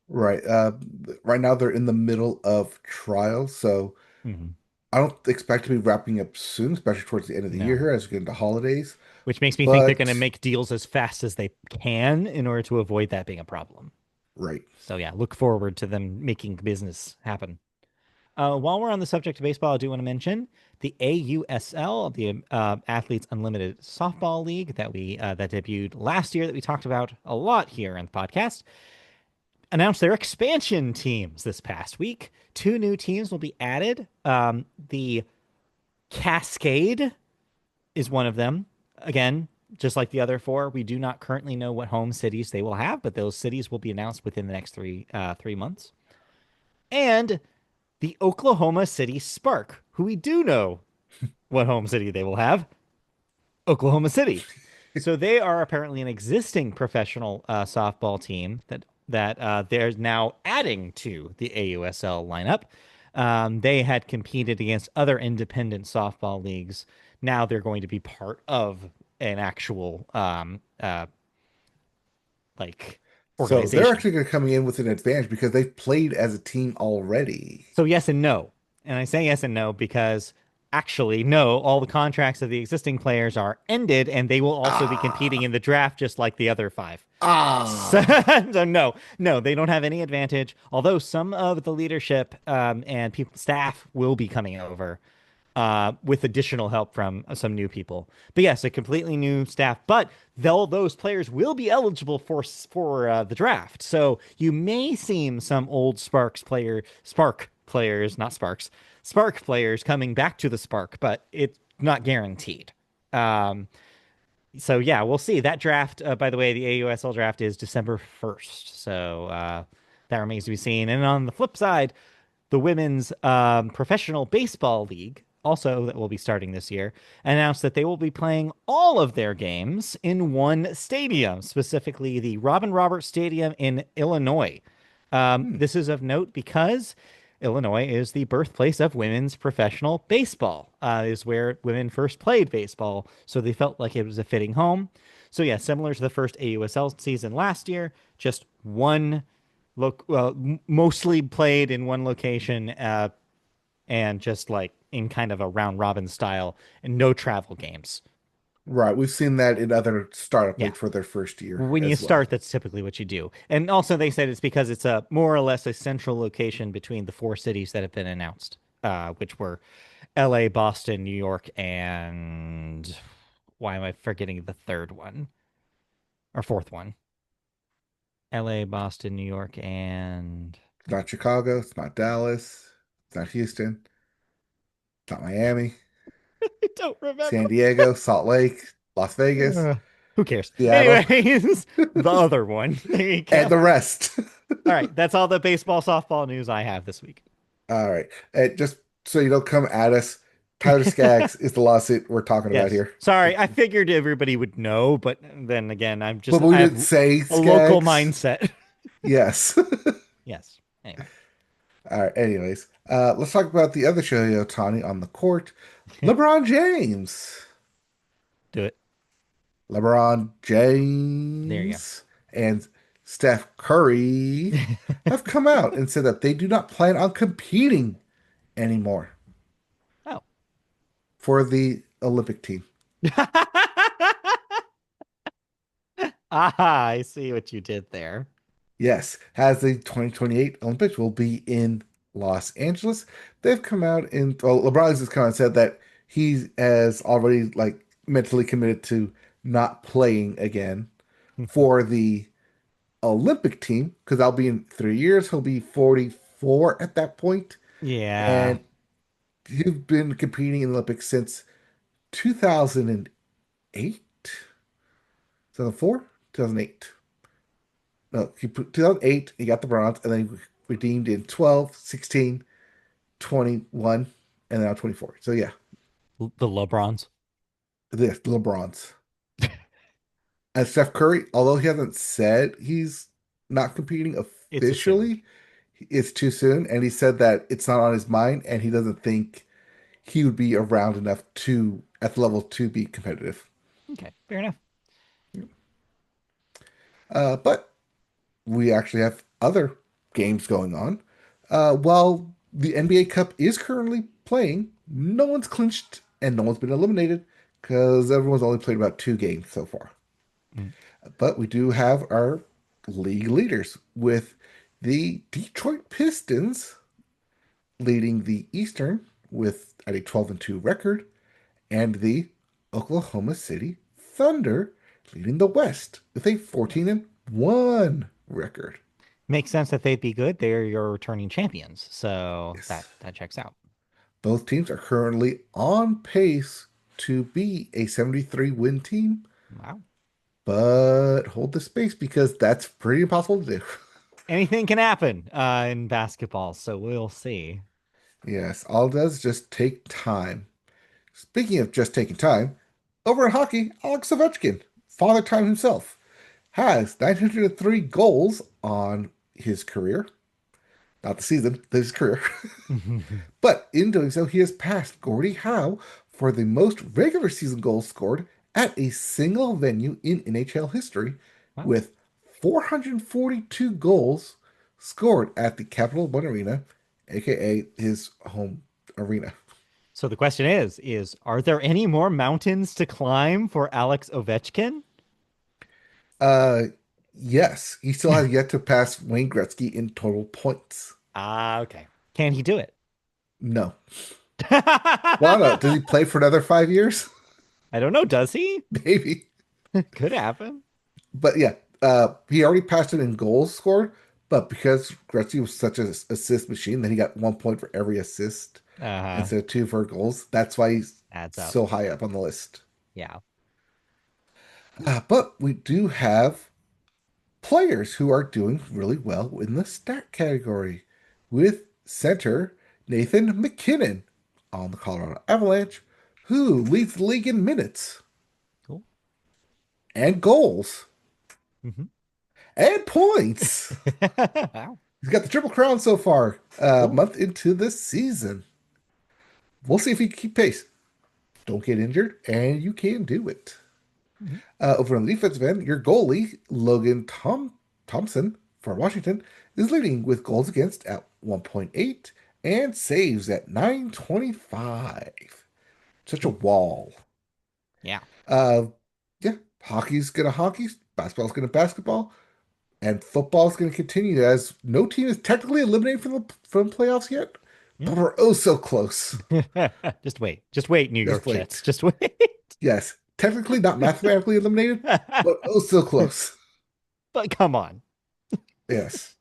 S1: Right. Right now they're in the middle of trial, so
S2: Mhm.
S1: I don't expect to be wrapping up soon, especially towards the end of the year
S2: No,
S1: here as we get into holidays.
S2: which makes me think they're going to
S1: But
S2: make deals as fast as they can in order to avoid that being a problem.
S1: right.
S2: So yeah, look forward to them making business happen. While we're on the subject of baseball, I do want to mention the AUSL, the Athletes Unlimited Softball League that debuted last year that we talked about a lot here on the podcast. Announced their expansion teams this past week. Two new teams will be added. The Cascade is one of them. Again, just like the other four, we do not currently know what home cities they will have, but those cities will be announced within the next 3 months. And the Oklahoma City Spark, who we do know. What home city they will have? Oklahoma City. So they are apparently an existing professional softball team that they're now adding to the AUSL lineup. They had competed against other independent softball leagues. Now they're going to be part of an actual like
S1: So they're
S2: organization.
S1: actually going to come in with an advantage because they've played as a team already.
S2: So yes and no. And I say yes and no because actually, no, all the contracts of the existing players are ended and they will also be competing
S1: Ah,
S2: in the draft just like the other five. So,
S1: ah.
S2: so no, no, they don't have any advantage. Although some of the leadership and people staff will be coming over with additional help from some new people. But yes, a completely new staff. But those players will be eligible for the draft. So you may see some old Spark players, not Sparks, Spark players coming back to the Spark, but it's not guaranteed. Um, so yeah, we'll see. That draft, by the way, the AUSL draft is December 1st. So that remains to be seen. And on the flip side, the women's professional baseball league, also that will be starting this year, announced that they will be playing all of their games in one stadium, specifically the Robin Roberts Stadium in Illinois.
S1: Hmm.
S2: This is of note because Illinois is the birthplace of women's professional baseball, is where women first played baseball. So they felt like it was a fitting home. So, yeah, similar to the first AUSL season last year, just one mostly played in one location and just like in kind of a round robin style and no travel games.
S1: Right. We've seen that in other startup
S2: Yeah.
S1: leagues for their first year
S2: When you
S1: as well.
S2: start, that's typically what you do. And also, they said it's because it's a more or less a central location between the four cities that have been announced, which were LA, Boston, New York, and why am I forgetting the third one or fourth one? LA, Boston, New York, and
S1: It's not Chicago. It's not Dallas. It's not Houston. It's not Miami.
S2: I don't
S1: San
S2: remember.
S1: Diego, Salt Lake, Las Vegas,
S2: Uh, who cares?
S1: Seattle,
S2: Anyways, the other one. There you
S1: and
S2: go.
S1: the rest.
S2: All right, that's all the baseball softball news I have this week.
S1: All right. And just so you don't come at us, Tyler Skaggs is the lawsuit we're talking about
S2: Yes.
S1: here.
S2: Sorry, I figured everybody would know, but then again,
S1: But we
S2: I have
S1: didn't say
S2: a local
S1: Skaggs.
S2: mindset.
S1: Yes.
S2: Yes. Anyway,
S1: All right. Anyways, let's talk about the other Shohei Ohtani on the court. LeBron James.
S2: do it.
S1: LeBron
S2: There you
S1: James and Steph Curry have come out and said that they do not plan on competing anymore
S2: go.
S1: for the Olympic team.
S2: Oh. Ah, I see what you did there.
S1: Yes, as the 2028 Olympics will be in Los Angeles. They've come out and well, LeBron has come out and said that he has already like mentally committed to not playing again for the Olympic team because I'll be in 3 years. He'll be 44 at that point,
S2: Yeah.
S1: and he's been competing in the Olympics since 2008, 2004, 2008. No, he put 2008, he got the bronze, and then he redeemed in 12, 16, 21, and now 24. So yeah,
S2: The LeBrons.
S1: this little bronze. And Steph Curry, although he hasn't said he's not competing
S2: It's assumed.
S1: officially, it's too soon. And he said that it's not on his mind and he doesn't think he would be around enough to at the level to be competitive.
S2: Okay, fair enough.
S1: But we actually have other games going on. While the NBA Cup is currently playing, no one's clinched and no one's been eliminated because everyone's only played about 2 games so far.
S2: Mm.
S1: But we do have our league leaders with the Detroit Pistons leading the Eastern with at a 12-2 record, and the Oklahoma City Thunder leading the West with a 14-1 record.
S2: Makes sense that they'd be good. They're your returning champions, so
S1: Yes.
S2: that checks out.
S1: Both teams are currently on pace to be a 73 win team,
S2: Wow.
S1: but hold the space because that's pretty impossible to do.
S2: Anything can happen in basketball, so we'll see.
S1: Yes, all it does is just take time. Speaking of just taking time, over in hockey, Alex Ovechkin, father time himself, has 903 goals on his career. Not the season, his career. But in doing so, he has passed Gordie Howe for the most regular season goals scored at a single venue in NHL history,
S2: Wow.
S1: with 442 goals scored at the Capital One Arena, aka his home arena.
S2: So the question is are there any more mountains to climb for Alex Ovechkin?
S1: Uh, yes, he still has yet to pass Wayne Gretzky in total points.
S2: Ah, okay. Can he do it?
S1: No. Well, I don't know. Does he play for another 5 years?
S2: I don't know. Does he?
S1: Maybe.
S2: Could happen.
S1: But yeah, he already passed it in goals scored. But because Gretzky was such an assist machine, then he got 1 point for every assist
S2: Uh-huh.
S1: instead of two for goals. That's why he's
S2: Adds up.
S1: so high up on the list.
S2: Yeah.
S1: But we do have players who are doing really well in the stat category, with center Nathan McKinnon on the Colorado Avalanche, who leads the league in minutes
S2: Cool.
S1: and goals
S2: Hmm.
S1: and points.
S2: Wow.
S1: He's got the triple crown so far, a
S2: Cool.
S1: month into this season. We'll see if he can keep pace. Don't get injured, and you can do it.
S2: Mhm.
S1: Over on the defensive end, your goalie, Thompson for Washington, is leading with goals against at 1.8 and saves at 925. Such a
S2: Cool.
S1: wall.
S2: Yeah.
S1: Uh, yeah, hockey's gonna hockey, basketball's gonna basketball, and football's gonna continue as no team is technically eliminated from the playoffs yet,
S2: Yeah.
S1: but we're oh so close.
S2: Just wait. Just wait, New
S1: Just
S2: York Jets.
S1: wait.
S2: Just wait.
S1: Yes, technically not mathematically eliminated, but oh so close.
S2: But come on.
S1: Yes.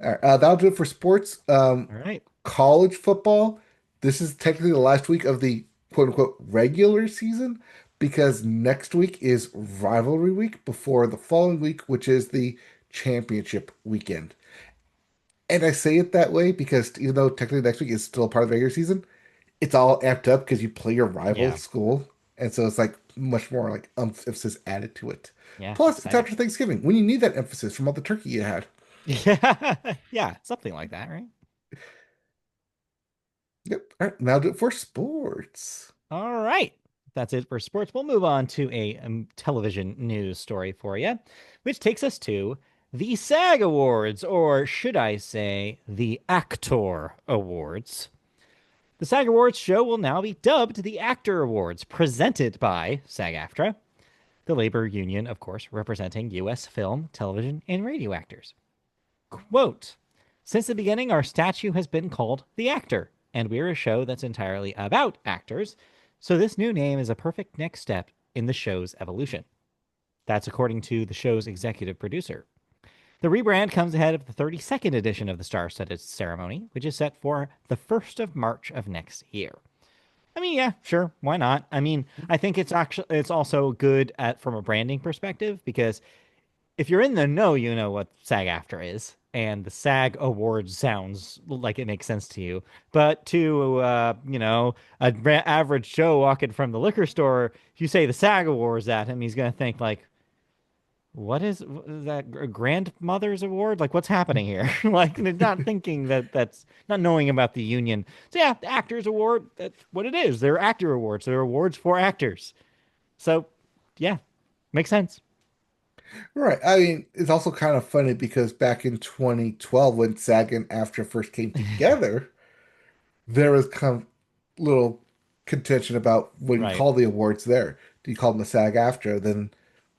S1: All right, that'll do it for sports.
S2: All right.
S1: College football. This is technically the last week of the quote unquote regular season because next week is rivalry week before the following week, which is the championship weekend. And I say it that way because even though technically next week is still part of the regular season, it's all amped up because you play your rival
S2: Yeah.
S1: school. And so it's like much more like emphasis added to it.
S2: Yeah.
S1: Plus, it's
S2: Exciting.
S1: after Thanksgiving when you need that emphasis from all the turkey you had.
S2: Yeah. Yeah. Something like that, right?
S1: Yep. All right, now do it for sports.
S2: All right. That's it for sports. We'll move on to a television news story for you, which takes us to the SAG Awards, or should I say, the Actor Awards. The SAG Awards show will now be dubbed the Actor Awards, presented by SAG-AFTRA, the labor union, of course, representing U.S. film, television, and radio actors. Quote, since the beginning, our statue has been called The Actor, and we're a show that's entirely about actors, so this new name is a perfect next step in the show's evolution. That's according to the show's executive producer. The rebrand comes ahead of the 32nd edition of the star-studded ceremony, which is set for the 1st of March of next year. I mean, yeah, sure, why not? I mean, I think it's also good at from a branding perspective because if you're in the know, you know what SAG-AFTRA is, and the SAG Awards sounds like it makes sense to you. But to a average Joe walking from the liquor store, if you say the SAG Awards at him, he's gonna think like, what is that a grandmother's award? Like, what's happening here? Like, they're not thinking that's not knowing about the union. So yeah, the Actors Award, that's what it is. They're actor awards. They're awards for actors. So yeah, makes sense.
S1: Right. I mean, it's also kind of funny because back in 2012, when SAG and AFTRA first came together, there was kind of little contention about what you
S2: Right.
S1: call the awards there. Do you call them the SAG AFTRA? Then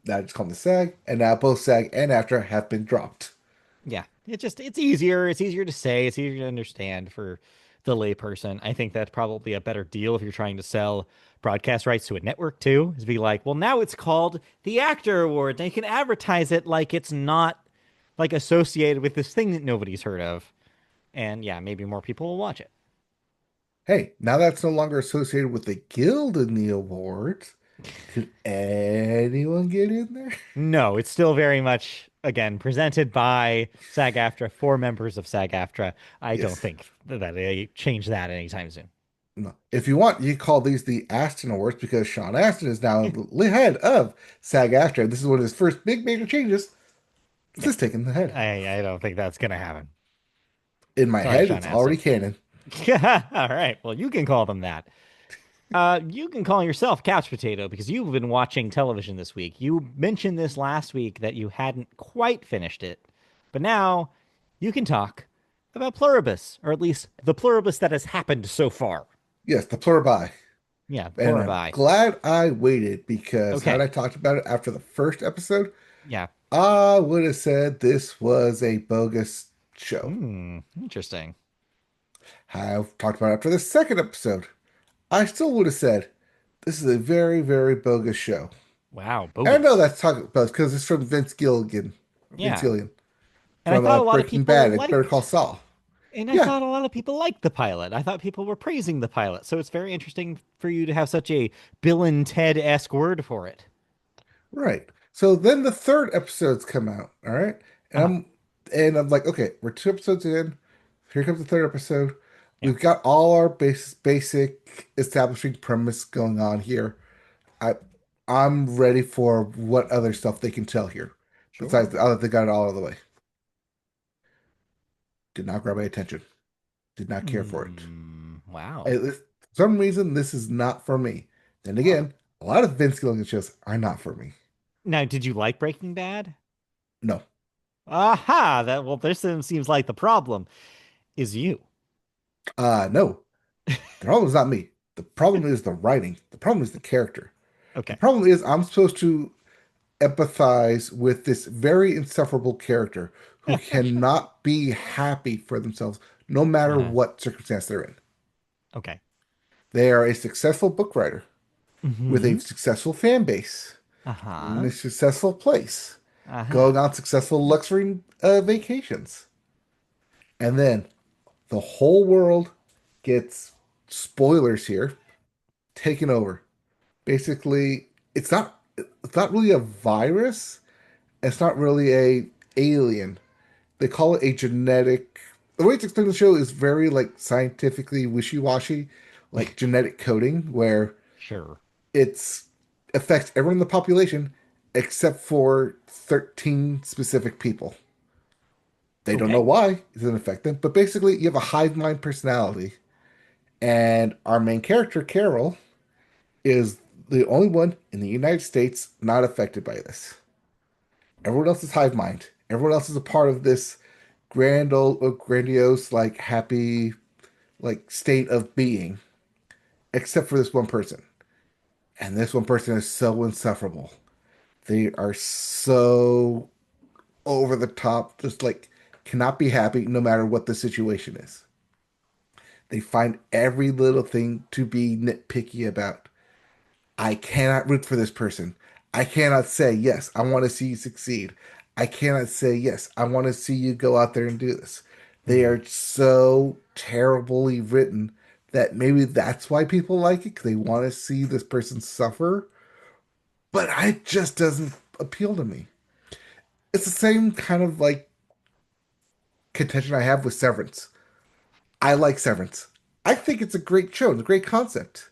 S1: now just call them the SAG. And now both SAG and AFTRA have been dropped.
S2: Yeah, it's easier. It's easier to say. It's easier to understand for the layperson. I think that's probably a better deal if you're trying to sell broadcast rights to a network too. Is be like, well, now it's called the Actor Award. They can advertise it like it's not like associated with this thing that nobody's heard of. And yeah, maybe more people will watch it.
S1: Hey, now that's no longer associated with the guild in the awards. Could anyone get in there?
S2: No, it's still very much again presented by SAG-AFTRA for members of SAG-AFTRA. I don't
S1: Yes.
S2: think that they change that anytime soon.
S1: No. If you want, you call these the Aston Awards because Sean Astin is now the head of SAG-AFTRA. This is one of his first big major changes. This
S2: Yeah,
S1: is taking the head.
S2: I don't think that's gonna happen.
S1: In my
S2: Sorry,
S1: head,
S2: Sean
S1: it's already
S2: Astin.
S1: canon.
S2: All right, well, you can call them that. You can call yourself Couch Potato because you've been watching television this week. You mentioned this last week that you hadn't quite finished it, but now you can talk about Pluribus, or at least the Pluribus that has happened so far.
S1: Yes, the Pluribus.
S2: Yeah,
S1: And I'm
S2: Pluribi.
S1: glad I waited because had
S2: Okay.
S1: I talked about it after the first episode,
S2: Yeah.
S1: I would have said this was a bogus show.
S2: Interesting.
S1: Have talked about it after the second episode, I still would have said this is a very, very bogus show.
S2: Wow,
S1: And I know
S2: bogus.
S1: that's talking about because it's from Vince
S2: Yeah.
S1: Gilligan
S2: And I
S1: from
S2: thought a lot of
S1: Breaking Bad
S2: people
S1: and Better Call
S2: liked,
S1: Saul.
S2: and I
S1: Yeah,
S2: thought a lot of people liked the pilot. I thought people were praising the pilot. So it's very interesting for you to have such a Bill and Ted-esque word for it.
S1: right. So then the third episodes come out. All right, and
S2: Uh-huh.
S1: I'm like, okay, we're two episodes in. Here comes the third episode.
S2: Yeah.
S1: We've got all our basic establishing premise going on here. I I'm ready for what other stuff they can tell here. Besides,
S2: Sure.
S1: now that they got it all out of the way. Did not grab my attention. Did not care for it.
S2: Wow.
S1: For some reason, this is not for me. Then
S2: Huh.
S1: again, a lot of Vince Gilligan shows are not for me.
S2: Now, did you like Breaking Bad?
S1: No.
S2: Aha! That well, this seems like the problem is you.
S1: No. The problem is not me. The problem is the writing. The problem is the character. The
S2: Okay.
S1: problem is I'm supposed to empathize with this very insufferable character who cannot be happy for themselves no matter
S2: Uh-huh.
S1: what circumstance they're in.
S2: Okay.
S1: They are a successful book writer with a
S2: Mm-hmm.
S1: successful fan base in
S2: Uh-huh.
S1: a successful place,
S2: Uh-huh.
S1: going on successful luxury vacations. And then the whole world gets spoilers here taken over. Basically, it's not really a virus. It's not really a alien. They call it a genetic. The way it's explained in the show is very like scientifically wishy-washy, like genetic coding, where
S2: Sure.
S1: it's affects everyone in the population except for 13 specific people. They don't know
S2: Okay.
S1: why it doesn't affect them, but basically you have a hive mind personality, and our main character, Carol, is the only one in the United States not affected by this. Everyone else is hive mind. Everyone else is a part of this grandiose, like happy, like state of being, except for this one person. And this one person is so insufferable. They are so over the top, just like cannot be happy no matter what the situation is. They find every little thing to be nitpicky about. I cannot root for this person. I cannot say, yes, I want to see you succeed. I cannot say, yes, I want to see you go out there and do this. They
S2: Hmm.
S1: are so terribly written that maybe that's why people like it, because they want to see this person suffer. But it just doesn't appeal to me. It's the same kind of like contention I have with Severance. I like Severance. I think it's a great show, it's a great concept.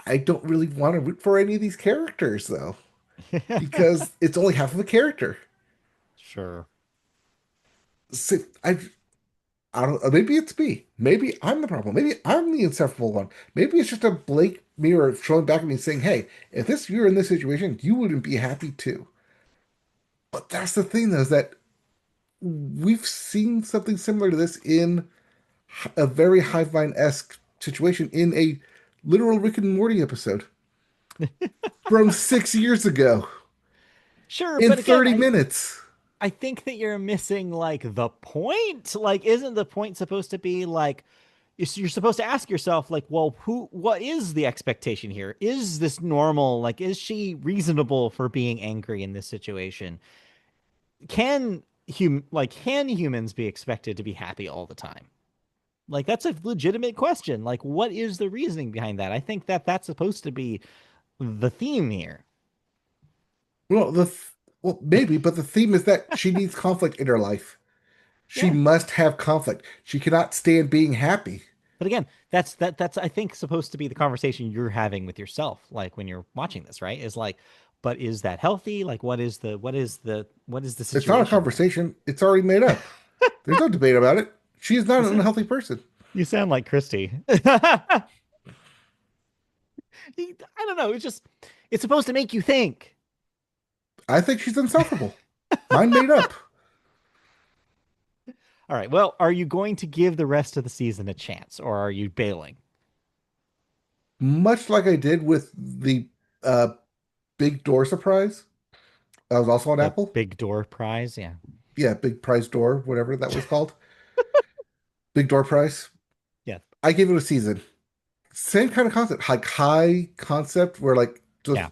S1: I don't really want to root for any of these characters though, because it's only half of a character.
S2: Sure.
S1: So I don't. Maybe it's me. Maybe I'm the problem. Maybe I'm the insufferable one. Maybe it's just a blank mirror showing back at me saying, "Hey, if this you were in this situation, you wouldn't be happy too." But that's the thing, though, is that we've seen something similar to this in a very hive mind-esque situation in a literal Rick and Morty episode from 6 years ago
S2: Sure,
S1: in
S2: but again,
S1: 30
S2: I
S1: minutes.
S2: I think that you're missing like the point. Like, isn't the point supposed to be like you're supposed to ask yourself like, well, what is the expectation here? Is this normal? Like, is she reasonable for being angry in this situation? Can humans be expected to be happy all the time? Like, that's a legitimate question. Like, what is the reasoning behind that? I think that that's supposed to be the theme here.
S1: Well, well, maybe, but the theme is that she needs conflict in her life. She
S2: Yeah.
S1: must have conflict. She cannot stand being happy.
S2: But again, that's I think supposed to be the conversation you're having with yourself, like when you're watching this, right? Is like, but is that healthy? Like, what is the
S1: It's not a
S2: situation here?
S1: conversation. It's already made up. There's no debate about it. She is not
S2: You
S1: an
S2: sound
S1: unhealthy person.
S2: you sound like Christy. I don't know. It's supposed to make you think.
S1: I think she's insufferable. Mine made up.
S2: All right. Well, are you going to give the rest of the season a chance, or are you bailing?
S1: Much like I did with the uh, big door surprise. That was also on
S2: The
S1: Apple.
S2: big door prize? Yeah.
S1: Yeah, big prize door, whatever that was called. Big door prize.
S2: Yeah.
S1: I gave it a season. Same kind of concept, like high concept, where like just
S2: Yeah.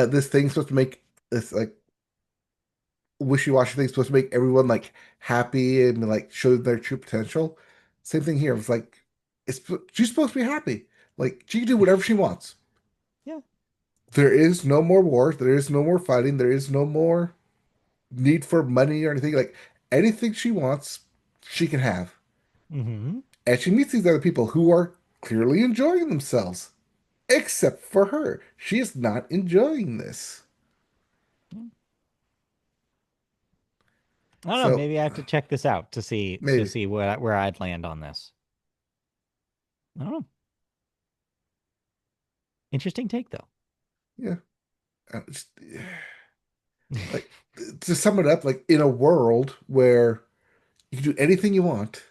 S1: this thing's supposed to make this like wishy-washy thing supposed to make everyone like happy and like show their true potential. Same thing here. It's like she's supposed to be happy. Like she can do whatever she wants.
S2: Yeah.
S1: There is no more wars. There is no more fighting. There is no more need for money or anything. Like anything she wants, she can have.
S2: Hmm.
S1: And she meets these other people who are clearly enjoying themselves, except for her. She is not enjoying this.
S2: I don't know.
S1: So
S2: Maybe I have to check this out to see
S1: maybe,
S2: where I'd land on this. I don't know. Interesting take though.
S1: yeah. Just, like to sum it up, like in a world where you can do anything you want,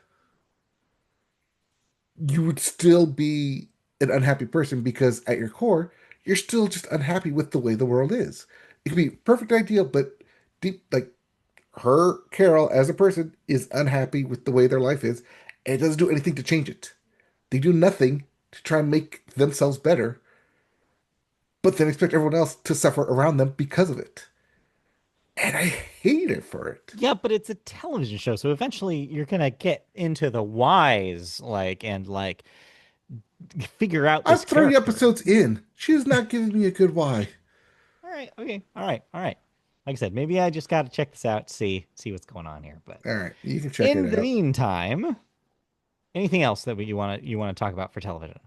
S1: you would still be an unhappy person because at your core, you're still just unhappy with the way the world is. It could be perfect ideal, but deep like her Carol as a person is unhappy with the way their life is and it doesn't do anything to change it. They do nothing to try and make themselves better, but then expect everyone else to suffer around them because of it. And I hate it for it.
S2: Yeah, but it's a television show, so eventually you're gonna get into the whys, and figure out
S1: I'm
S2: this
S1: 30
S2: character.
S1: episodes in. She is not giving me a good why.
S2: All right, okay, all right. Like I said, maybe I just got to check this out, see what's going on here. But
S1: All right, you can check it
S2: in the
S1: out.
S2: meantime, anything else that you want to talk about for television?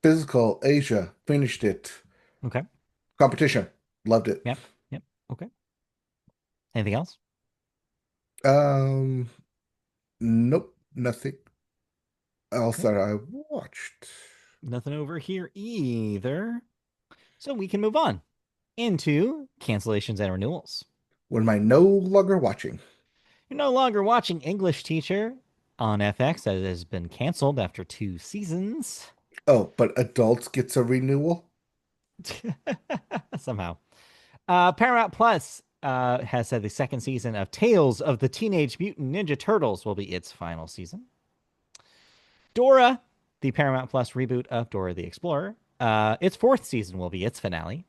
S1: Physical Asia finished it.
S2: Okay.
S1: Competition, loved it.
S2: Yep. Yep. Okay. Anything else?
S1: Um, nope, nothing else
S2: Okay.
S1: that I watched.
S2: Nothing over here either. So we can move on into cancellations and renewals.
S1: When am I no longer watching?
S2: You're no longer watching English Teacher on FX that has been canceled after 2 seasons.
S1: Oh, but adults gets a renewal.
S2: Somehow. Paramount Plus has said the second season of Tales of the Teenage Mutant Ninja Turtles will be its final season. Dora, the Paramount Plus reboot of Dora the Explorer, its fourth season will be its finale.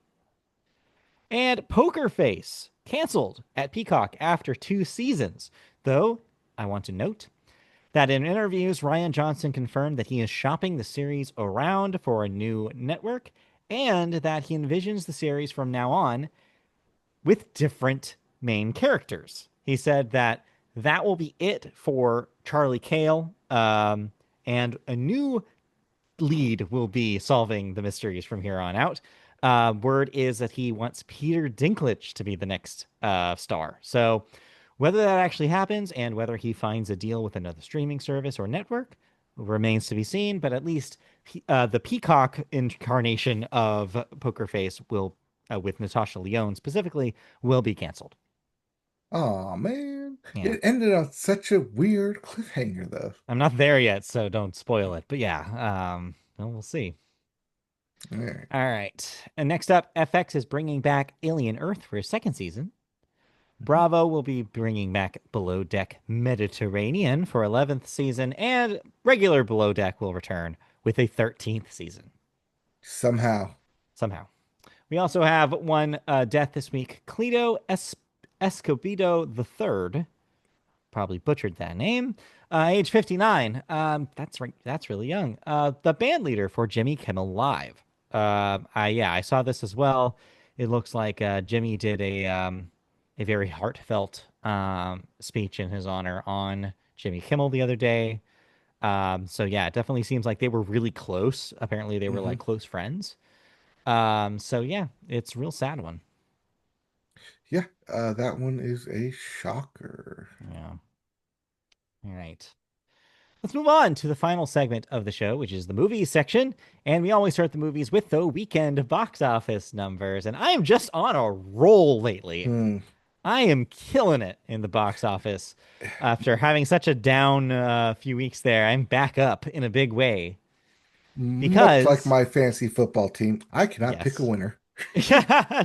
S2: And Poker Face, canceled at Peacock after 2 seasons. Though, I want to note that in interviews, Ryan Johnson confirmed that he is shopping the series around for a new network and that he envisions the series from now on with different main characters. He said that that will be it for Charlie Cale, and a new lead will be solving the mysteries from here on out. Word is that he wants Peter Dinklage to be the next star. So whether that actually happens and whether he finds a deal with another streaming service or network remains to be seen. But at least the Peacock incarnation of Poker Face will, with Natasha Lyonne specifically, will be canceled.
S1: Oh man,
S2: Yeah.
S1: it ended on such a weird cliffhanger though.
S2: I'm not there yet, so don't spoil it. But yeah, well, we'll see.
S1: All right,
S2: All right. And next up, FX is bringing back Alien Earth for a second season. Bravo will be bringing back Below Deck Mediterranean for 11th season, and regular Below Deck will return with a 13th season.
S1: somehow.
S2: Somehow. We also have one death this week. Cleto Escobedo III, probably butchered that name. Age 59. That's right. That's really young. The band leader for Jimmy Kimmel Live. I saw this as well. It looks like Jimmy did a very heartfelt speech in his honor on Jimmy Kimmel the other day. So yeah, it definitely seems like they were really close. Apparently, they were
S1: Hmm.
S2: like close friends. So yeah, it's a real sad one.
S1: Yeah, that one is a shocker.
S2: Yeah. All right. Let's move on to the final segment of the show, which is the movies section. And we always start the movies with the weekend box office numbers. And I am just on a roll lately.
S1: Hmm.
S2: I am killing it in the box office. After having such a down few weeks there, I'm back up in a big way
S1: Much like
S2: because,
S1: my fantasy football team, I cannot pick a
S2: yes.
S1: winner.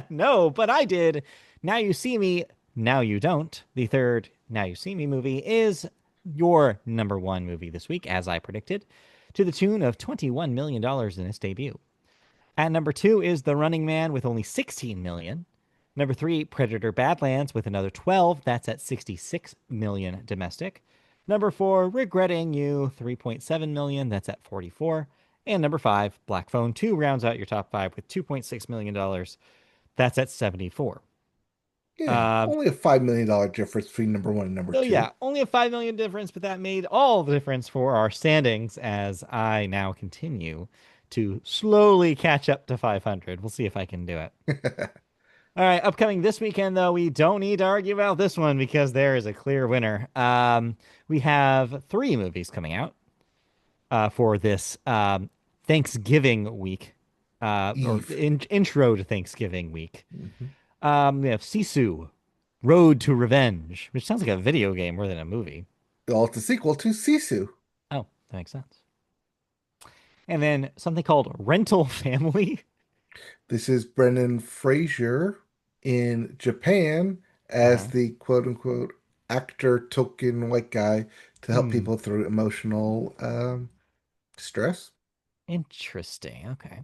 S2: No, but I did. Now You See Me, Now You Don't. The third Now You See Me movie is your number one movie this week, as I predicted, to the tune of $21 million dollars in its debut. At number two is The Running Man with only 16 million. Number three, Predator Badlands with another 12. That's at 66 million domestic. Number four, Regretting You, 3.7 million. That's at 44. And number five, Black Phone 2 rounds out your top five with $2.6 million. That's at 74.
S1: Yeah,
S2: Uh,
S1: only a $5 million difference between number one and number
S2: so
S1: two.
S2: yeah, only a 5 million difference, but that made all the difference for our standings as I now continue to slowly catch up to 500. We'll see if I can do it. All right, upcoming this weekend, though, we don't need to argue about this one because there is a clear winner. We have three movies coming out for this Thanksgiving week, or
S1: Eve.
S2: intro to Thanksgiving week.
S1: Mhm.
S2: We have Sisu, Road to Revenge, which sounds like a video game more than a movie.
S1: Well, it's a sequel to Sisu.
S2: Oh, that makes sense. And then something called Rental Family.
S1: This is Brendan Fraser in Japan as
S2: Uh-huh.
S1: the quote unquote actor token white guy to help
S2: Hmm.
S1: people through emotional stress.
S2: Interesting. Okay.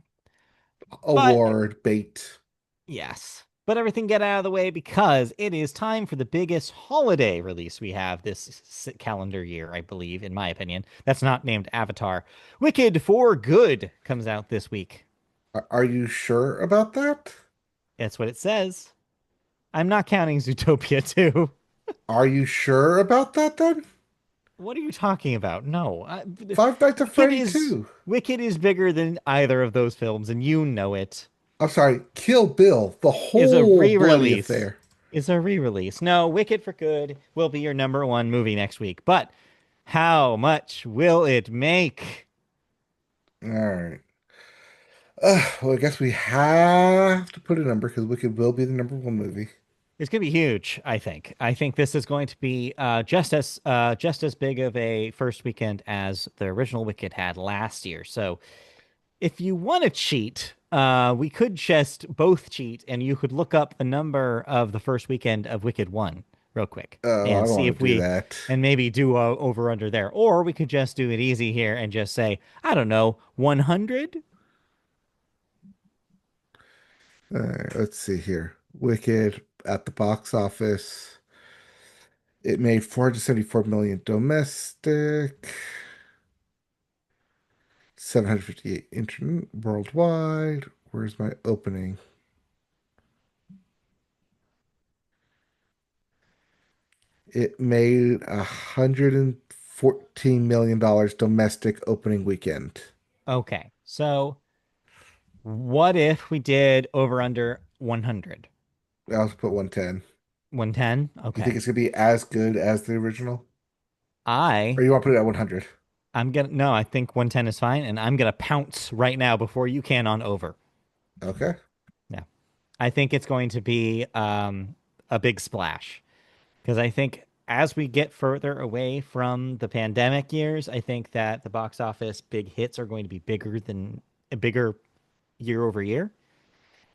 S2: But
S1: Award bait.
S2: yes. But everything get out of the way because it is time for the biggest holiday release we have this calendar year, I believe, in my opinion. That's not named Avatar. Wicked for Good comes out this week.
S1: Are you sure about that?
S2: That's what it says. I'm not counting Zootopia 2.
S1: Are you sure about that then?
S2: What are you talking about? No.
S1: Five Nights at
S2: Wicked
S1: Freddy
S2: is
S1: 2.
S2: Wicked is bigger than either of those films, and you know it.
S1: I'm sorry, Kill Bill, the
S2: Is a
S1: whole bloody
S2: re-release.
S1: affair.
S2: Is a re-release. No, Wicked for Good will be your number one movie next week. But how much will it make?
S1: All right. Well, I guess we have to put a number because Wicked will be the number one movie.
S2: It's going to be huge, I think. I think this is going to be just as big of a first weekend as the original Wicked had last year. So if you want to cheat, we could just both cheat, and you could look up the number of the first weekend of Wicked 1 real quick
S1: Oh, I
S2: and
S1: don't
S2: see
S1: want
S2: if
S1: to do
S2: we,
S1: that.
S2: and maybe do a over under there. Or we could just do it easy here and just say, I don't know, 100?
S1: All right, let's see here. Wicked at the box office. It made 474 million domestic, 758 internet worldwide. Where's my opening? It made $114 million domestic opening weekend.
S2: Okay. So what if we did over under 100?
S1: I also put 110.
S2: 110?
S1: You think
S2: Okay.
S1: it's gonna be as good as the original?
S2: I
S1: Or you want to put it at 100?
S2: I'm gonna no, I think 110 is fine, and I'm gonna pounce right now before you can on over.
S1: Okay.
S2: Yeah. I think it's going to be a big splash because I think as we get further away from the pandemic years, I think that the box office big hits are going to be bigger year over year,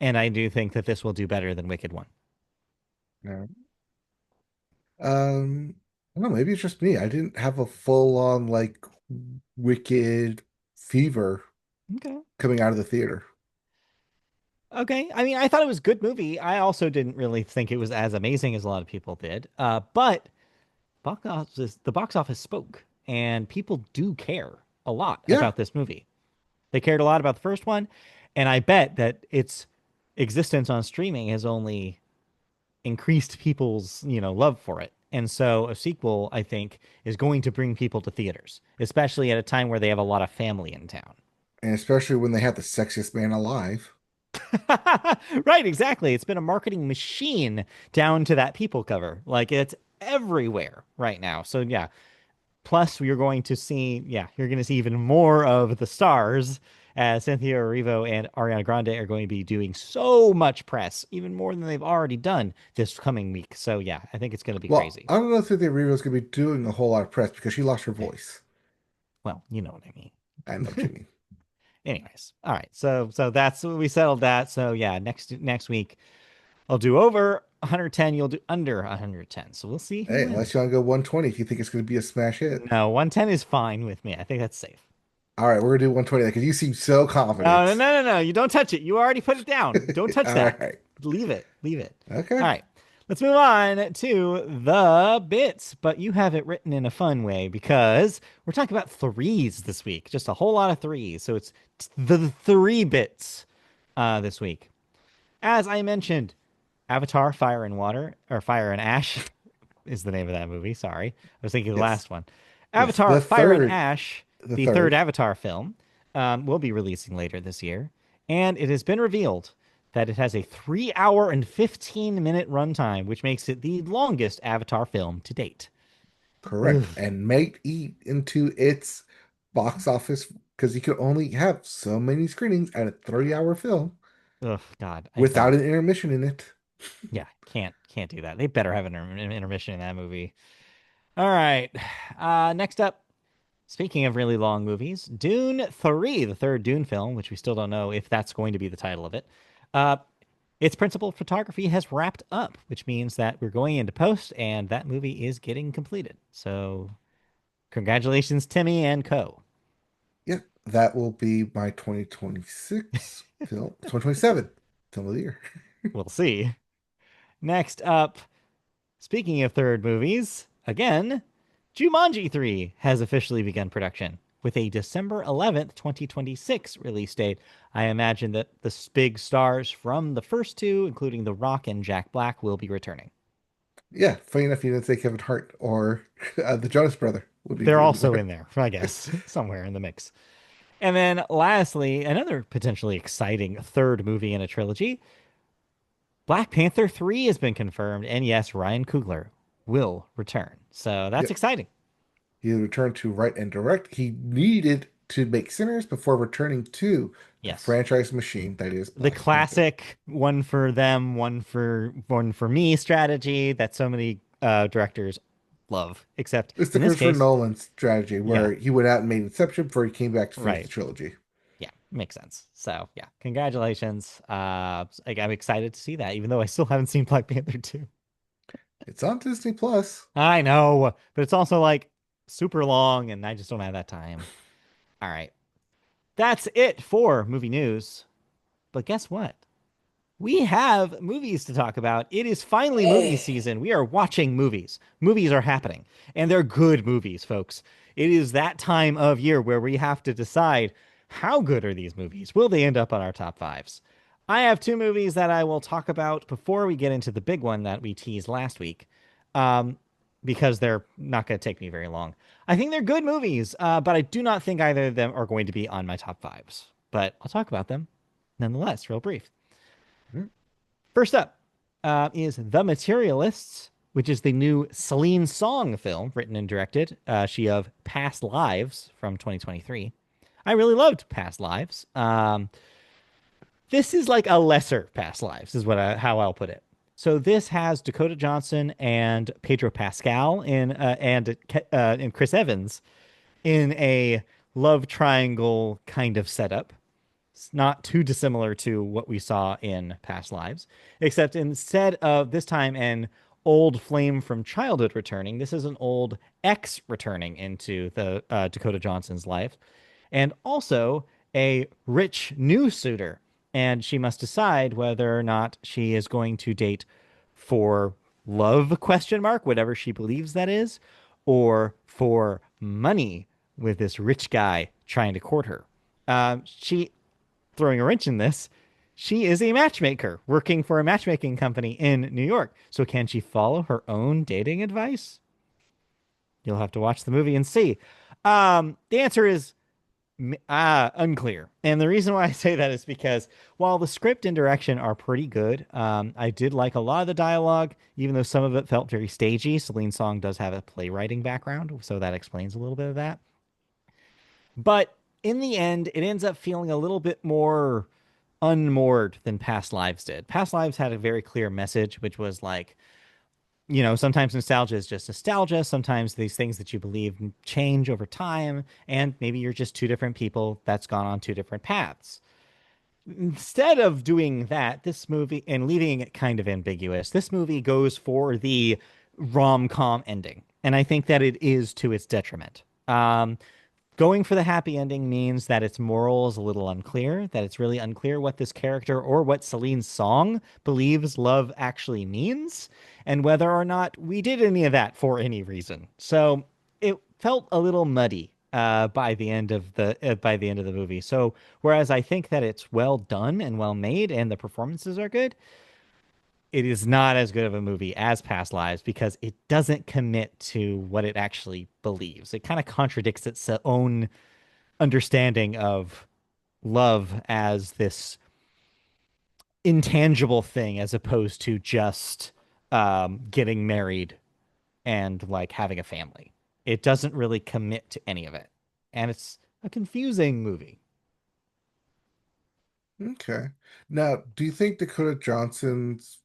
S2: and I do think that this will do better than Wicked One.
S1: No. I don't know, maybe it's just me. I didn't have a full on like wicked fever
S2: Okay.
S1: coming out of the theater.
S2: Okay. I mean, I thought it was a good movie. I also didn't really think it was as amazing as a lot of people did. But the box office spoke, and people do care a lot
S1: Yeah,
S2: about this movie. They cared a lot about the first one, and I bet that its existence on streaming has only increased people's, love for it. And so a sequel, I think, is going to bring people to theaters, especially at a time where they have a lot of family in town.
S1: And especially when they have the sexiest man alive.
S2: Right, exactly. It's been a marketing machine down to that people cover. Like it's everywhere right now. So yeah. Plus, you're going to see, yeah, you're going to see even more of the stars as Cynthia Erivo and Ariana Grande are going to be doing so much press, even more than they've already done this coming week. So yeah, I think it's going to be
S1: Well,
S2: crazy.
S1: I don't know if the Rero's gonna be doing a whole lot of press because she lost her voice.
S2: Well, you know what I mean.
S1: I know what you mean.
S2: Anyways, all right. So that's what we settled that. So yeah, next week I'll do over 110. You'll do under 110. So we'll see who
S1: Hey, unless
S2: wins.
S1: you want to go 120 if you think it's gonna be a smash hit.
S2: No, 110 is fine with me. I think that's safe.
S1: All right, we're gonna do 120 because you seem so
S2: No, no,
S1: confident.
S2: no, no, no. You don't touch it. You already put it down. Don't touch
S1: All
S2: that.
S1: right.
S2: Leave it. Leave it. All
S1: Okay.
S2: right. Let's move on to the bits, but you have it written in a fun way because we're talking about threes this week. Just a whole lot of threes. So it's the three bits this week. As I mentioned, Avatar Fire and Water, or Fire and Ash is the name of that movie. Sorry. I was thinking the
S1: Yes.
S2: last one.
S1: Yes.
S2: Avatar Fire and Ash,
S1: The
S2: the third
S1: third.
S2: Avatar film, will be releasing later this year. And it has been revealed that it has a 3 hour and 15-minute runtime, which makes it the longest Avatar film to date. Ugh,
S1: Correct. And might eat into its box office because you could only have so many screenings at a 30-hour film
S2: ugh, God, I
S1: without
S2: don't.
S1: an intermission in it.
S2: Yeah, can't do that. They better have an intermission in that movie. All right. Next up, speaking of really long movies, Dune 3, the third Dune film, which we still don't know if that's going to be the title of it. Uh, its principal photography has wrapped up, which means that we're going into post and that movie is getting completed. So, congratulations, Timmy and Co.
S1: Yep, that will be my 2026 film, 2027 film of the year.
S2: We'll see. Next up, speaking of third movies, again, Jumanji 3 has officially begun production with a December 11th, 2026 release date. I imagine that the big stars from the first two, including The Rock and Jack Black, will be returning.
S1: Yeah, funny enough, you didn't say Kevin Hart or the Jonas Brother would be
S2: They're
S1: would be
S2: also
S1: there.
S2: in there, I guess, somewhere in the mix. And then lastly, another potentially exciting third movie in a trilogy, Black Panther 3 has been confirmed. And yes, Ryan Coogler will return. So that's
S1: Yep,
S2: exciting.
S1: he returned to write and direct. He needed to make Sinners before returning to the
S2: Yes.
S1: franchise machine that is
S2: The
S1: Black Panther.
S2: classic one for them, one for me strategy that so many directors love. Except
S1: It's the
S2: in this
S1: Christopher
S2: case,
S1: Nolan strategy
S2: yeah,
S1: where he went out and made Inception before he came back to finish the
S2: right.
S1: trilogy.
S2: Yeah, makes sense. So yeah, congratulations. I'm excited to see that, even though I still haven't seen Black Panther 2.
S1: It's on Disney Plus.
S2: I know, but it's also like super long and I just don't have that time. All right. That's it for movie news. But guess what? We have movies to talk about. It is finally movie season. We are watching movies. Movies are happening, and they're good movies, folks. It is that time of year where we have to decide how good are these movies? Will they end up on our top fives? I have two movies that I will talk about before we get into the big one that we teased last week, um, because they're not going to take me very long. I think they're good movies, but I do not think either of them are going to be on my top fives. But I'll talk about them nonetheless, real brief.
S1: Mhm.
S2: First up is The Materialists, which is the new Celine Song film written and directed. She of Past Lives from 2023. I really loved Past Lives. This is like a lesser Past Lives, is how I'll put it. So this has Dakota Johnson and Pedro Pascal and Chris Evans in a love triangle kind of setup. It's not too dissimilar to what we saw in Past Lives, except instead of this time an old flame from childhood returning, this is an old ex returning into the Dakota Johnson's life, and also a rich new suitor, and she must decide whether or not she is going to date for love question mark whatever she believes that is, or for money with this rich guy trying to court her. She throwing a wrench in this. She is a matchmaker working for a matchmaking company in New York. So can she follow her own dating advice? You'll have to watch the movie and see. The answer is unclear. And the reason why I say that is because while the script and direction are pretty good, I did like a lot of the dialogue, even though some of it felt very stagey. Celine Song does have a playwriting background, so that explains a little bit of that. But in the end, it ends up feeling a little bit more unmoored than Past Lives did. Past Lives had a very clear message, which was like, sometimes nostalgia is just nostalgia. Sometimes these things that you believe change over time, and maybe you're just two different people that's gone on two different paths. Instead of doing that, this movie and leaving it kind of ambiguous, this movie goes for the rom-com ending. And I think that it is to its detriment. Going for the happy ending means that its moral is a little unclear, that it's really unclear what this character or what Celine's song believes love actually means, and whether or not we did any of that for any reason. So it felt a little muddy by the end of the movie. So whereas I think that it's well done and well made and the performances are good, it is not as good of a movie as Past Lives because it doesn't commit to what it actually believes. It kind of contradicts its own understanding of love as this intangible thing as opposed to just getting married and like having a family. It doesn't really commit to any of it. And it's a confusing movie.
S1: Okay. Now, do you think Dakota Johnson's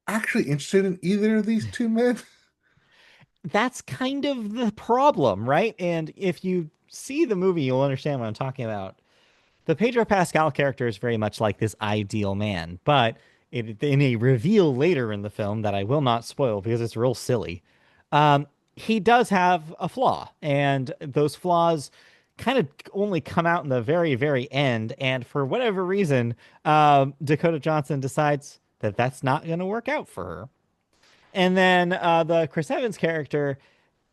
S1: actually interested in either of these two men?
S2: That's kind of the problem, right? And if you see the movie, you'll understand what I'm talking about. The Pedro Pascal character is very much like this ideal man, but in a reveal later in the film that I will not spoil because it's real silly, he does have a flaw, and those flaws kind of only come out in the very, very end. And for whatever reason, Dakota Johnson decides that that's not going to work out for her. And then the Chris Evans character,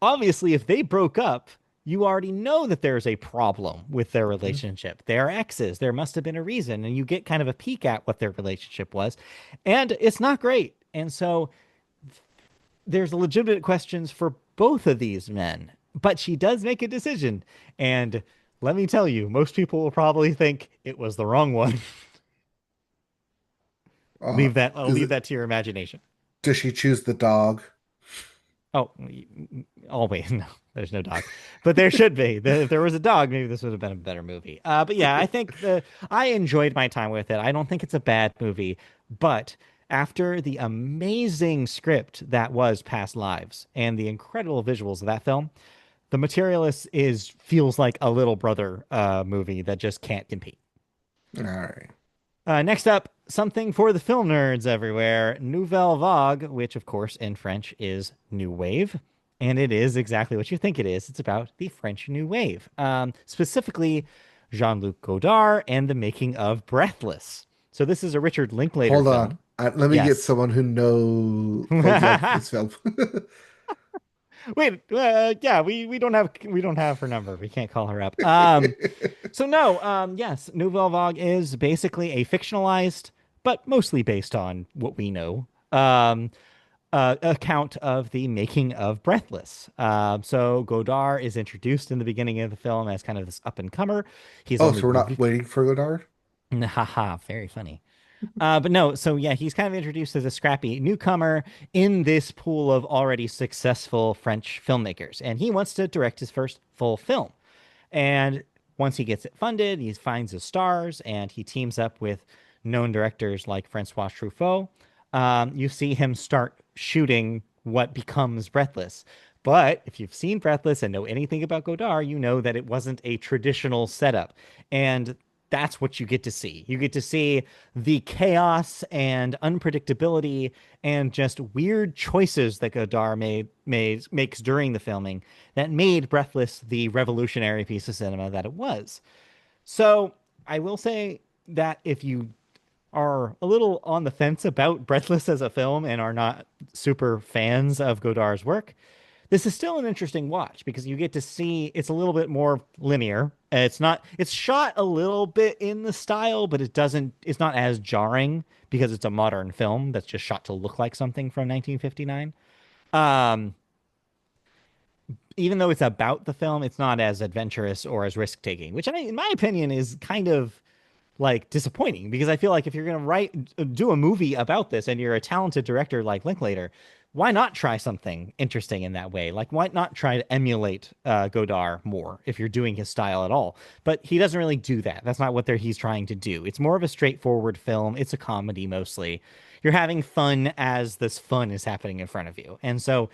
S2: obviously, if they broke up, you already know that there's a problem with their
S1: Mhm.
S2: relationship. They're exes. There must have been a reason. And you get kind of a peek at what their relationship was. And it's not great. And so there's legitimate questions for both of these men. But she does make a decision. And let me tell you, most people will probably think it was the wrong one.
S1: Uh,
S2: I'll
S1: is
S2: leave
S1: it,
S2: that to your imagination.
S1: does she choose the dog?
S2: Oh, always no. There's no dog, but there should be. If there was a dog, maybe this would have been a better movie. But yeah, I enjoyed my time with it. I don't think it's a bad movie, but after the amazing script that was Past Lives and the incredible visuals of that film, The Materialists is feels like a little brother movie that just can't compete.
S1: All right.
S2: Next up, something for the film nerds everywhere. Nouvelle Vague, which of course in French is New Wave. And it is exactly what you think it is. It's about the French New Wave, specifically Jean-Luc Godard and the making of Breathless. So this is a Richard Linklater
S1: Hold on.
S2: film.
S1: Let me get
S2: Yes.
S1: someone who knows of this film.
S2: Wait, yeah, we don't have her number. We can't call her up. So no, yes, Nouvelle Vague is basically a fictionalized, but mostly based on what we know, account of the making of Breathless. So Godard is introduced in the beginning of the film as kind of this up and comer. He's
S1: Oh,
S2: only
S1: so we're not waiting for Godard?
S2: haha, very funny. But no, so yeah, he's kind of introduced as a scrappy newcomer in this pool of already successful French filmmakers, and he wants to direct his first full film. And once he gets it funded, he finds his stars and he teams up with known directors like Francois Truffaut. You see him start shooting what becomes Breathless. But if you've seen Breathless and know anything about Godard, you know that it wasn't a traditional setup. And that's what you get to see. You get to see the chaos and unpredictability and just weird choices that Godard makes during the filming that made Breathless the revolutionary piece of cinema that it was. So I will say that if you are a little on the fence about Breathless as a film and are not super fans of Godard's work, This is still an interesting watch because you get to see it's a little bit more linear. It's not, it's shot a little bit in the style, but it's not as jarring because it's a modern film that's just shot to look like something from 1959. Um, Even though it's about the film, it's not as adventurous or as risk taking, which in my opinion is kind of like disappointing because I feel like if you're going to do a movie about this and you're a talented director like Linklater, why not try something interesting in that way? Like, why not try to emulate Godard more if you're doing his style at all? But he doesn't really do that. That's not what he's trying to do. It's more of a straightforward film. It's a comedy mostly. You're having fun as this fun is happening in front of you. And so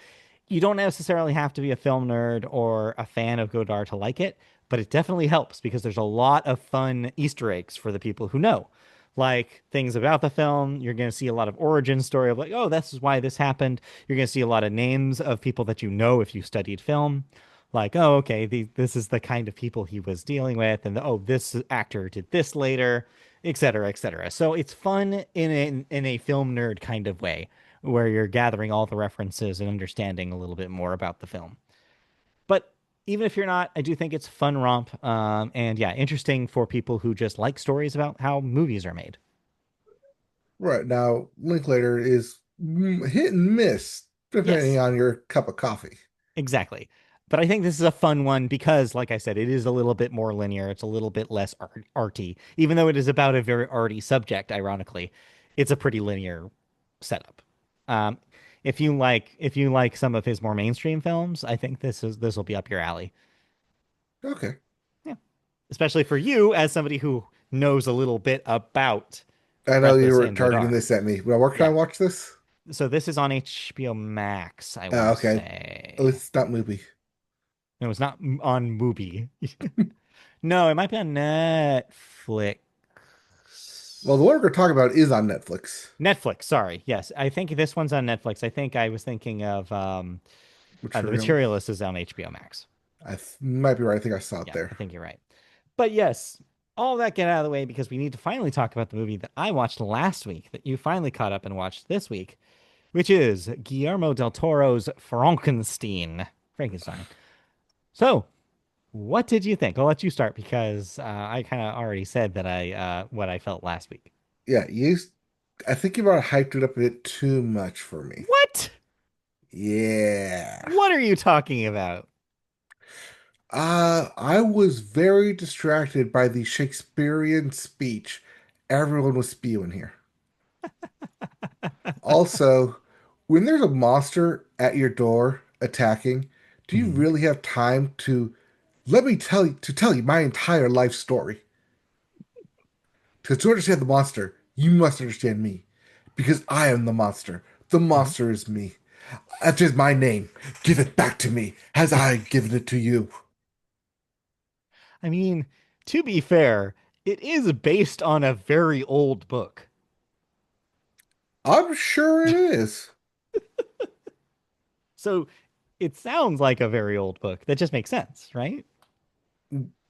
S2: you don't necessarily have to be a film nerd or a fan of Godard to like it, but it definitely helps because there's a lot of fun Easter eggs for the people who know. Like things about the film, you're going to see a lot of origin story of like, oh, this is why this happened. You're going to see a lot of names of people that you know if you studied film. Like, oh, okay, this is the kind of people he was dealing with, and oh, this actor did this later, et cetera, et cetera. So it's fun in a film nerd kind of way, where you're gathering all the references and understanding a little bit more about the film. But even if you're not, I do think it's fun romp. And yeah, interesting for people who just like stories about how movies are made.
S1: Right now, Linklater is hit and miss depending
S2: Yes,
S1: on your cup of coffee.
S2: exactly. But I think this is a fun one because, like I said, it is a little bit more linear. It's a little bit less arty, even though it is about a very arty subject. Ironically, it's a pretty linear setup. Um, if you like some of his more mainstream films, I think this will be up your alley.
S1: Okay.
S2: Yeah, especially for you as somebody who knows a little bit about
S1: I know you
S2: Breathless
S1: were
S2: and
S1: targeting
S2: Godard.
S1: this at me. Well, where can I
S2: Yeah.
S1: watch this?
S2: So this is on HBO Max, I want to
S1: Okay. At
S2: say.
S1: least it's not movie.
S2: No, it's not on Mubi. No, it might be on Netflix.
S1: Well, the one we're talking about is on Netflix,
S2: Netflix, sorry. Yes, I think this one's on Netflix. I think I was thinking of The
S1: Material.
S2: Materialists is on HBO Max.
S1: Might be right. I think I saw it
S2: Yeah,
S1: there.
S2: I think you're right. But yes, all that get out of the way because we need to finally talk about the movie that I watched last week that you finally caught up and watched this week, which is Guillermo del Toro's Frankenstein. So, what did you think? I'll let you start because I kind of already said that I what I felt last week.
S1: Yeah, I think you might have hyped it up a bit too much for me.
S2: What?
S1: Yeah.
S2: What are you talking about?
S1: I was very distracted by the Shakespearean speech everyone was spewing here. Also, when there's a monster at your door attacking, do you
S2: Mhm.
S1: really have time to let me tell you my entire life story? Because to understand the monster, you must understand me. Because I am the monster. The
S2: Mhm.
S1: monster is me. That is my name. Give it back to me, as I given it to you.
S2: I mean, to be fair, it is based on a very old book.
S1: I'm sure it is.
S2: So it sounds like a very old book. That just makes sense, right?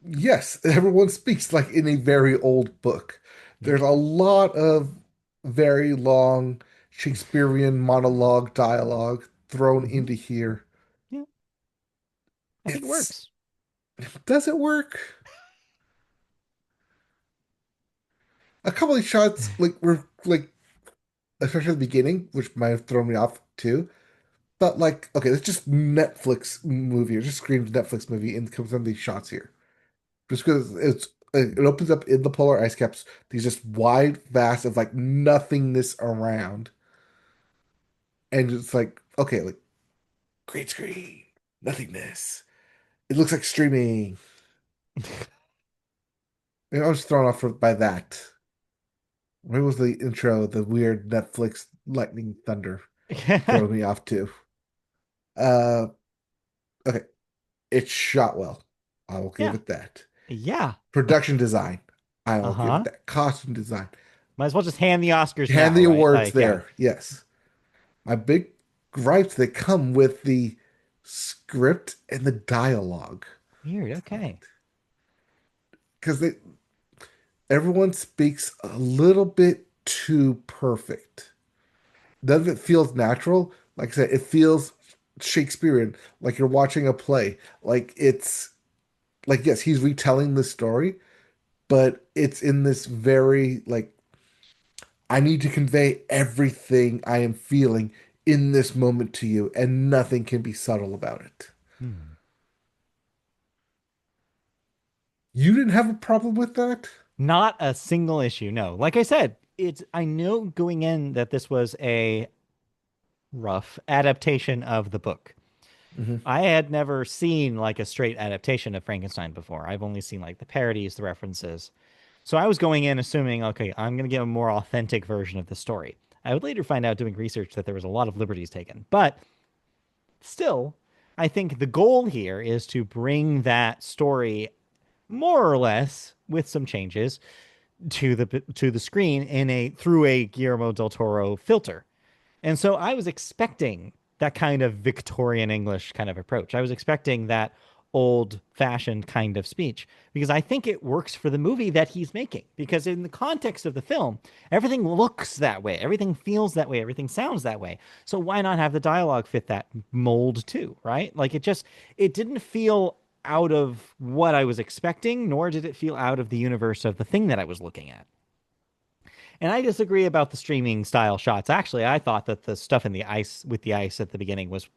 S1: Yes, everyone speaks like in a very old book.
S2: Yeah.
S1: There's a lot of very long Shakespearean monologue dialogue thrown
S2: Hmm.
S1: into here.
S2: Yeah. I think it
S1: It's
S2: works.
S1: does it work? A couple of shots like were like especially at the beginning, which might have thrown me off too. But like, okay, it's just Netflix movie or just screams Netflix movie and comes on these shots here. Just because it opens up in the polar ice caps, these just wide vast of like nothingness around. And it's like, okay, like green screen, nothingness. It looks like streaming. And I was thrown off by that. Where was the intro? The weird Netflix lightning thunder throw me off too. Uh, okay, it's shot well. I will give
S2: Yeah.
S1: it that.
S2: Yeah.
S1: Production design, I will give it
S2: Uh-huh.
S1: that. Costume design,
S2: Might as well just hand the Oscars
S1: hand
S2: now,
S1: the
S2: right?
S1: awards
S2: Like, yeah.
S1: there. Yes, my big gripes that come with the script and the dialogue
S2: Weird. Okay.
S1: because they everyone speaks a little bit too perfect. None of it feels natural. Like I said, it feels. Shakespearean, like you're watching a play. Like it's like yes, he's retelling the story, but it's in this very like I need to convey everything I am feeling in this moment to you, and nothing can be subtle about it.
S2: Hmm.
S1: You didn't have a problem with that?
S2: Not a single issue. No. Like I said, I know going in that this was a rough adaptation of the book.
S1: Hmm.
S2: I had never seen like a straight adaptation of Frankenstein before. I've only seen like the parodies, the references. So I was going in assuming, okay, I'm going to get a more authentic version of the story. I would later find out doing research that there was a lot of liberties taken. But still, I think the goal here is to bring that story more or less with some changes to the screen in a through a Guillermo del Toro filter. And so I was expecting that kind of Victorian English kind of approach. I was expecting that old fashioned kind of speech because I think it works for the movie that he's making. Because in the context of the film, everything looks that way, everything feels that way, everything sounds that way. So why not have the dialogue fit that mold too, right? Like it didn't feel out of what I was expecting, nor did it feel out of the universe of the thing that I was looking at. And I disagree about the streaming style shots. Actually, I thought that the stuff in the ice with the ice at the beginning was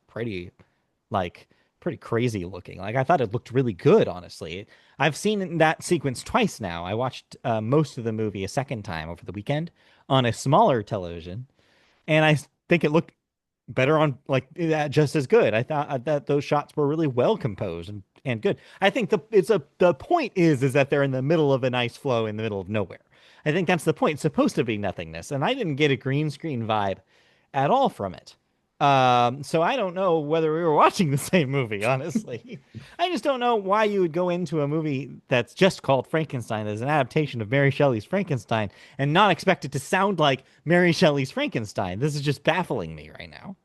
S2: like, pretty crazy looking. Like, I thought it looked really good, honestly. I've seen that sequence twice now. I watched most of the movie a second time over the weekend on a smaller television, and I think it looked better on like just as good. I thought that those shots were really well composed and good. I think the point is that they're in the middle of an ice flow in the middle of nowhere. I think that's the point. It's supposed to be nothingness, and I didn't get a green screen vibe at all from it. So I don't know whether we were watching the same movie, honestly. I just don't know why you would go into a movie that's just called Frankenstein as an adaptation of Mary Shelley's Frankenstein and not expect it to sound like Mary Shelley's Frankenstein. This is just baffling me right now.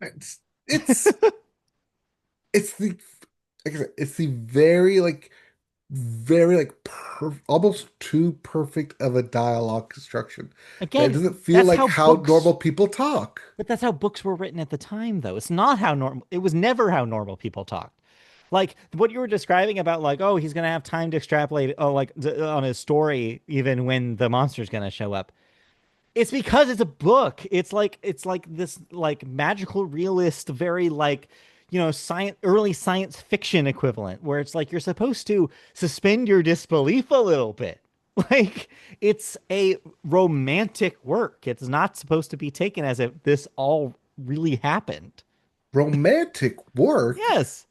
S1: It's it's the like I said, it's the very almost too perfect of a dialogue construction that it
S2: Again,
S1: doesn't feel
S2: that's
S1: like
S2: how
S1: how
S2: books,
S1: normal people talk.
S2: but that's how books were written at the time, though. It's not how normal, it was never how normal people talked. Like what you were describing about, like, oh, he's going to have time to extrapolate, oh, like on his story, even when the monster's going to show up. It's because it's a book. It's like this like magical realist, very like science early science fiction equivalent, where it's like you're supposed to suspend your disbelief a little bit. Like it's a romantic work. It's not supposed to be taken as if this all really happened.
S1: Romantic work?
S2: Yes,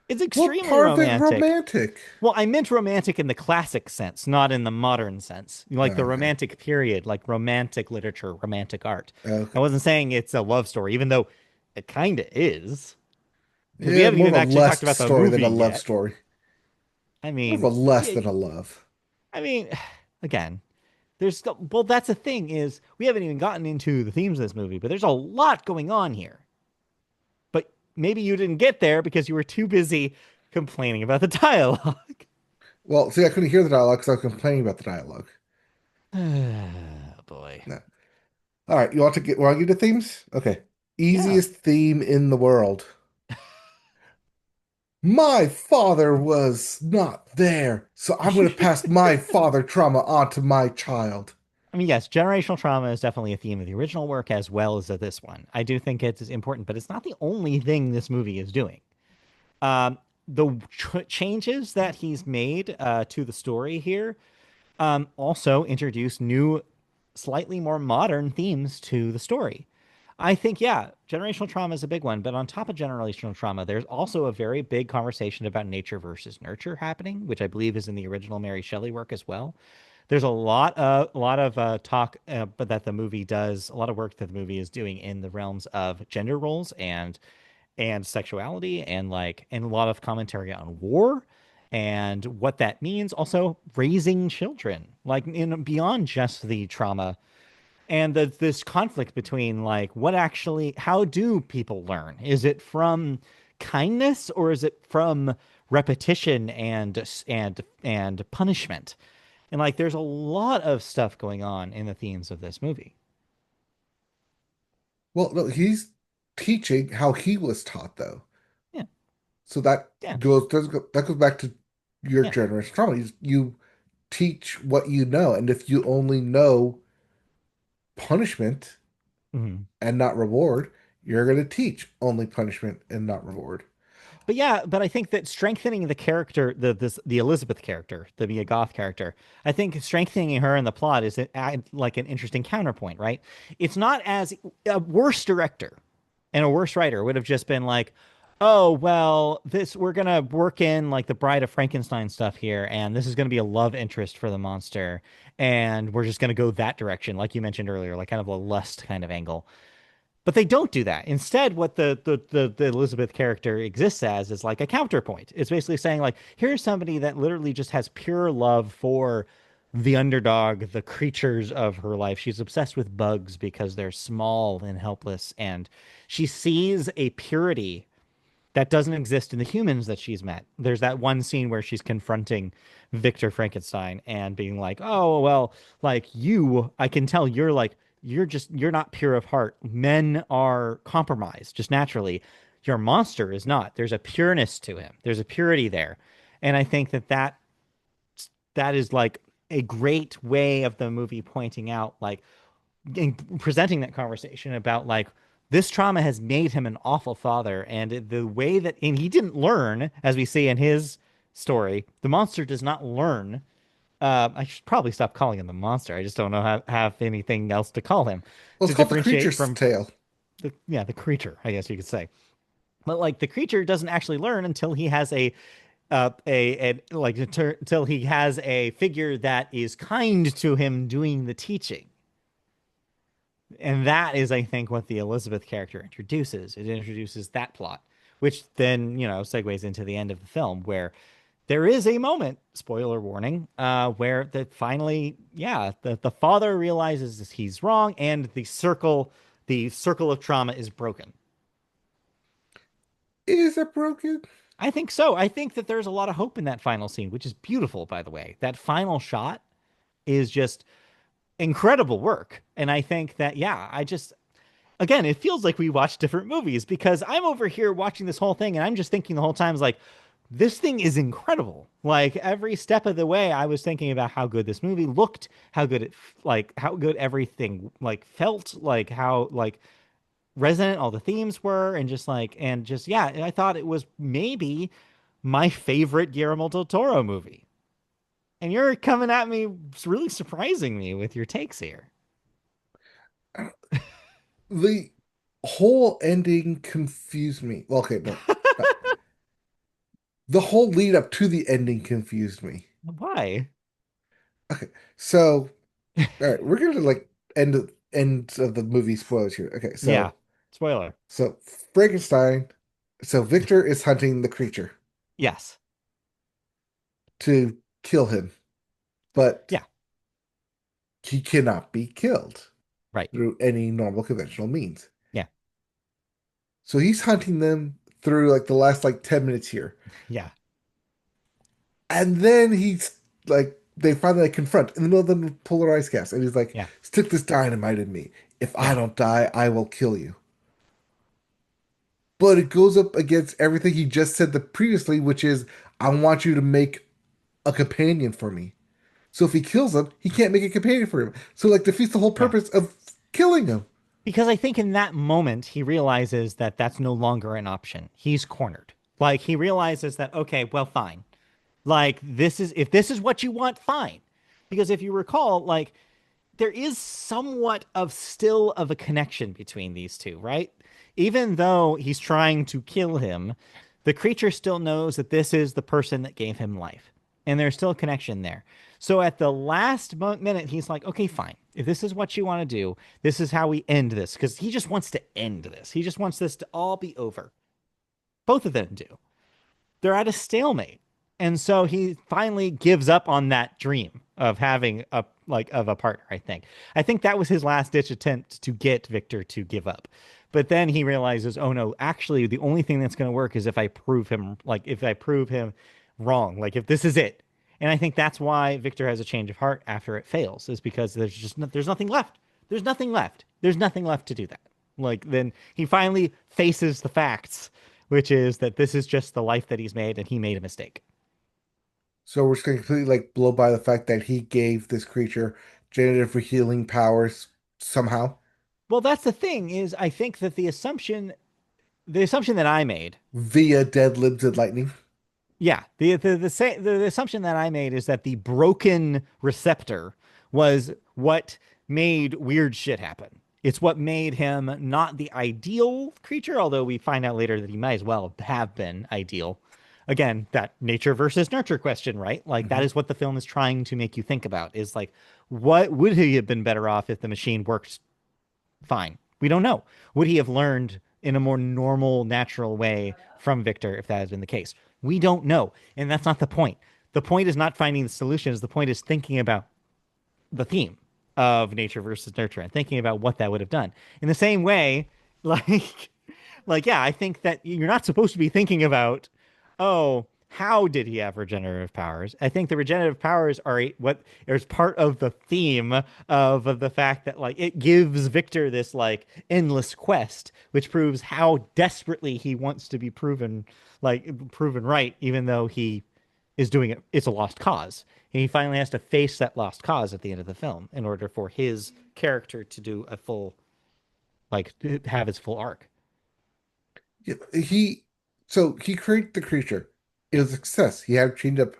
S2: it's
S1: What
S2: extremely
S1: part of it
S2: romantic.
S1: romantic?
S2: Well, I meant romantic in the classic sense, not in the modern sense. Like the
S1: Okay.
S2: romantic period, like romantic literature, romantic art. I
S1: Okay.
S2: wasn't saying it's a love story, even though it kind of is. Because we
S1: Yeah,
S2: haven't
S1: more of
S2: even
S1: a
S2: actually talked
S1: lust
S2: about the
S1: story than
S2: movie
S1: a love
S2: yet.
S1: story.
S2: I
S1: More of
S2: mean,
S1: a lust
S2: yeah,
S1: than a love.
S2: I mean, again, there's still, well, that's the thing is we haven't even gotten into the themes of this movie, but there's a lot going on here. But maybe you didn't get there because you were too busy complaining about the dialogue.
S1: Well, see, I couldn't hear the dialogue because I was complaining about the dialogue.
S2: Oh boy.
S1: No. All right, you want to get the themes? Okay.
S2: Yeah.
S1: Easiest theme in the world. My father was not there, so I'm going to pass my father trauma on to my child.
S2: I mean, yes, generational trauma is definitely a theme of the original work as well as of this one. I do think it's important, but it's not the only thing this movie is doing. The changes that he's made to the story here also introduce new, slightly more modern themes to the story. I think, yeah, generational trauma is a big one, but on top of generational trauma, there's also a very big conversation about nature versus nurture happening, which I believe is in the original Mary Shelley work as well. There's a lot of talk, but that the movie does a lot of work that the movie is doing in the realms of gender roles and sexuality and a lot of commentary on war and what that means. Also, raising children, like in beyond just the trauma and this conflict between like what actually how do people learn? Is it from kindness or is it from repetition and punishment? And like there's a lot of stuff going on in the themes of this movie.
S1: Well, no, he's teaching how he was taught, though.
S2: Yeah,
S1: So that
S2: yeah,
S1: that goes back to your
S2: yeah.
S1: generous trauma. You teach what you know, and if you only know punishment
S2: Mhm.
S1: and not reward, you're going to teach only punishment and not reward.
S2: But yeah, but I think that strengthening the character, the Elizabeth character, the Mia Goth character, I think strengthening her in the plot is like an interesting counterpoint, right? It's not as a worse director and a worse writer would have just been like, oh well, this we're gonna work in like the Bride of Frankenstein stuff here, and this is gonna be a love interest for the monster, and we're just gonna go that direction, like you mentioned earlier, like kind of a lust kind of angle. But they don't do that. Instead, what the Elizabeth character exists as is like a counterpoint. It's basically saying like, here's somebody that literally just has pure love for the underdog, the creatures of her life. She's obsessed with bugs because they're small and helpless, and she sees a purity that doesn't exist in the humans that she's met. There's that one scene where she's confronting Victor Frankenstein and being like, "Oh, well, like you, I can tell you're like you're not pure of heart. Men are compromised just naturally. Your monster is not. There's a pureness to him. There's a purity there." And I think that is like a great way of the movie pointing out like in presenting that conversation about like this trauma has made him an awful father, and the way that and he didn't learn, as we see in his story, the monster does not learn. I should probably stop calling him the monster. I just don't know how have anything else to call him
S1: Well,
S2: to
S1: it's called the
S2: differentiate
S1: creature's
S2: from
S1: tale.
S2: the creature, I guess you could say. But like the creature doesn't actually learn until he has until he has a figure that is kind to him doing the teaching. And that is, I think, what the Elizabeth character introduces. It introduces that plot, which then, segues into the end of the film where there is a moment, spoiler warning, where that finally, yeah, the father realizes he's wrong and the circle of trauma is broken.
S1: Is it broken?
S2: I think so. I think that there's a lot of hope in that final scene, which is beautiful, by the way. That final shot is just incredible work. And I think that, yeah, again, it feels like we watch different movies because I'm over here watching this whole thing and I'm just thinking the whole time is like, this thing is incredible. Like every step of the way, I was thinking about how good this movie looked, how good like how good everything like felt, like how like resonant all the themes were, and just yeah, I thought it was maybe my favorite Guillermo del Toro movie. And you're coming at me, really surprising me with your takes here.
S1: The whole ending confused me. Well, okay, no. Uh, The whole lead up to the ending confused me.
S2: Why?
S1: Okay, so all right, we're gonna like end of the movie spoilers here. Okay,
S2: Yeah.
S1: so
S2: Spoiler.
S1: so Frankenstein, so Victor is hunting the creature
S2: Yes.
S1: to kill him, but
S2: Yeah.
S1: he cannot be killed
S2: Right.
S1: through any normal conventional means.
S2: Yeah.
S1: So he's hunting them through like the last like 10 minutes here.
S2: Yeah.
S1: And then he's like they finally like confront in the middle of the polar ice caps, and he's like,
S2: Yeah.
S1: stick this dynamite in me. If I
S2: Yeah.
S1: don't die, I will kill you. But it goes up against everything he just said previously, which is, I want you to make a companion for me. So if he kills him, he can't make a companion for him. So like defeats the whole
S2: Yeah.
S1: purpose of killing him.
S2: Because I think in that moment, he realizes that that's no longer an option. He's cornered. Like, he realizes that, okay, well, fine. Like, if this is what you want, fine. Because if you recall, like, there is somewhat of still of a connection between these two, right? Even though he's trying to kill him, the creature still knows that this is the person that gave him life. And there's still a connection there. So at the last minute, he's like, okay, fine. If this is what you want to do, this is how we end this. Because he just wants to end this. He just wants this to all be over. Both of them do. They're at a stalemate. And so he finally gives up on that dream of having a partner, I think. I think that was his last ditch attempt to get Victor to give up. But then he realizes, oh no, actually the only thing that's going to work is if I prove him wrong, like if this is it. And I think that's why Victor has a change of heart after it fails, is because there's nothing left. There's nothing left. There's nothing left to do that. Like then he finally faces the facts, which is that this is just the life that he's made and he made a mistake.
S1: So we're just going to completely like blow by the fact that he gave this creature generative healing powers somehow
S2: Well, that's the thing is I think that the assumption that I made,
S1: via dead limbs and lightning.
S2: yeah, the assumption that I made is that the broken receptor was what made weird shit happen. It's what made him not the ideal creature, although we find out later that he might as well have been ideal. Again, that nature versus nurture question, right? Like that
S1: Hmm.
S2: is what the film is trying to make you think about is like, what would he have been better off if the machine worked fine? We don't know. Would he have learned in a more normal, natural way from Victor if that had been the case? We don't know. And that's not the point. The point is not finding the solutions. The point is thinking about the theme of nature versus nurture and thinking about what that would have done. In the same way, like yeah, I think that you're not supposed to be thinking about, oh, how did he have regenerative powers? I think the regenerative powers are what is part of the theme of the fact that like it gives Victor this like endless quest, which proves how desperately he wants to be proven right, even though he is doing it. It's a lost cause. And he finally has to face that lost cause at the end of the film in order for his character to do a full, like, have his full arc.
S1: Yeah, he created the creature. It was a success. He had chained up.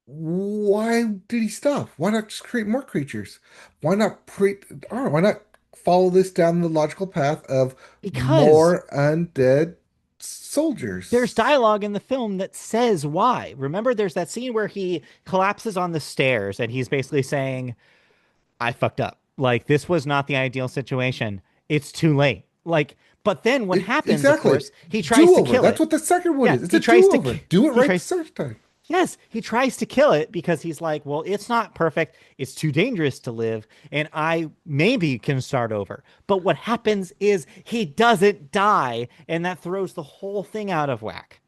S1: Why did he stop? Why not just create more creatures? Why not create, or why not follow this down the logical path of
S2: Because
S1: more undead
S2: there's
S1: soldiers?
S2: dialogue in the film that says why. Remember, there's that scene where he collapses on the stairs and he's basically saying, I fucked up. Like, this was not the ideal situation. It's too late. Like, but then what happens, of
S1: Exactly.
S2: course, he tries to
S1: Do-over.
S2: kill
S1: That's
S2: it.
S1: what the second one
S2: Yeah,
S1: is. It's
S2: he
S1: a
S2: tries to,
S1: do-over. Do it
S2: he
S1: right the
S2: tries,
S1: first time.
S2: yes, he tries to kill it because he's like, well, it's not perfect. It's too dangerous to live. And I maybe can start over. But what happens is he doesn't die. And that throws the whole thing out of whack.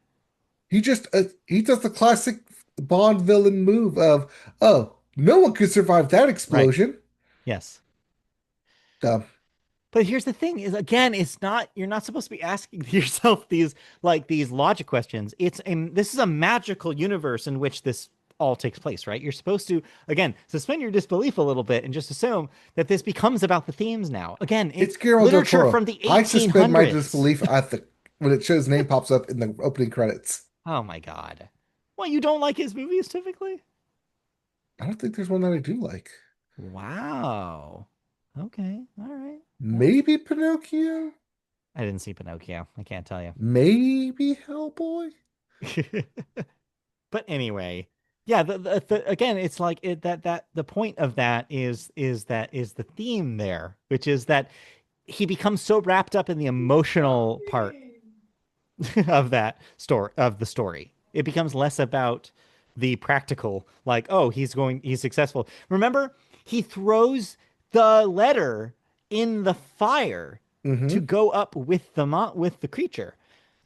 S1: He does the classic Bond villain move of, oh, no one could survive that
S2: Right.
S1: explosion.
S2: Yes.
S1: Dumb.
S2: But here's the thing is again, it's not you're not supposed to be asking yourself these logic questions. This is a magical universe in which this all takes place, right? You're supposed to again suspend your disbelief a little bit and just assume that this becomes about the themes now. Again,
S1: It's
S2: it's
S1: Guillermo del
S2: literature
S1: Toro.
S2: from the
S1: I suspend my
S2: 1800s.
S1: disbelief at the when it shows name pops up in the opening credits.
S2: Oh my god. Well, you don't like his movies typically?
S1: I don't think there's one that I do like.
S2: Wow. Okay. All right. Well,
S1: Maybe Pinocchio?
S2: I didn't see Pinocchio. I can't tell you.
S1: Maybe Hellboy?
S2: But anyway, yeah, again, it's like that the point of that is the theme there, which is that he becomes so wrapped up in the emotional part of the story. It becomes less about the practical, like, oh, he's successful. Remember, he throws the letter in the fire to
S1: Mm-hmm.
S2: go up with the creature.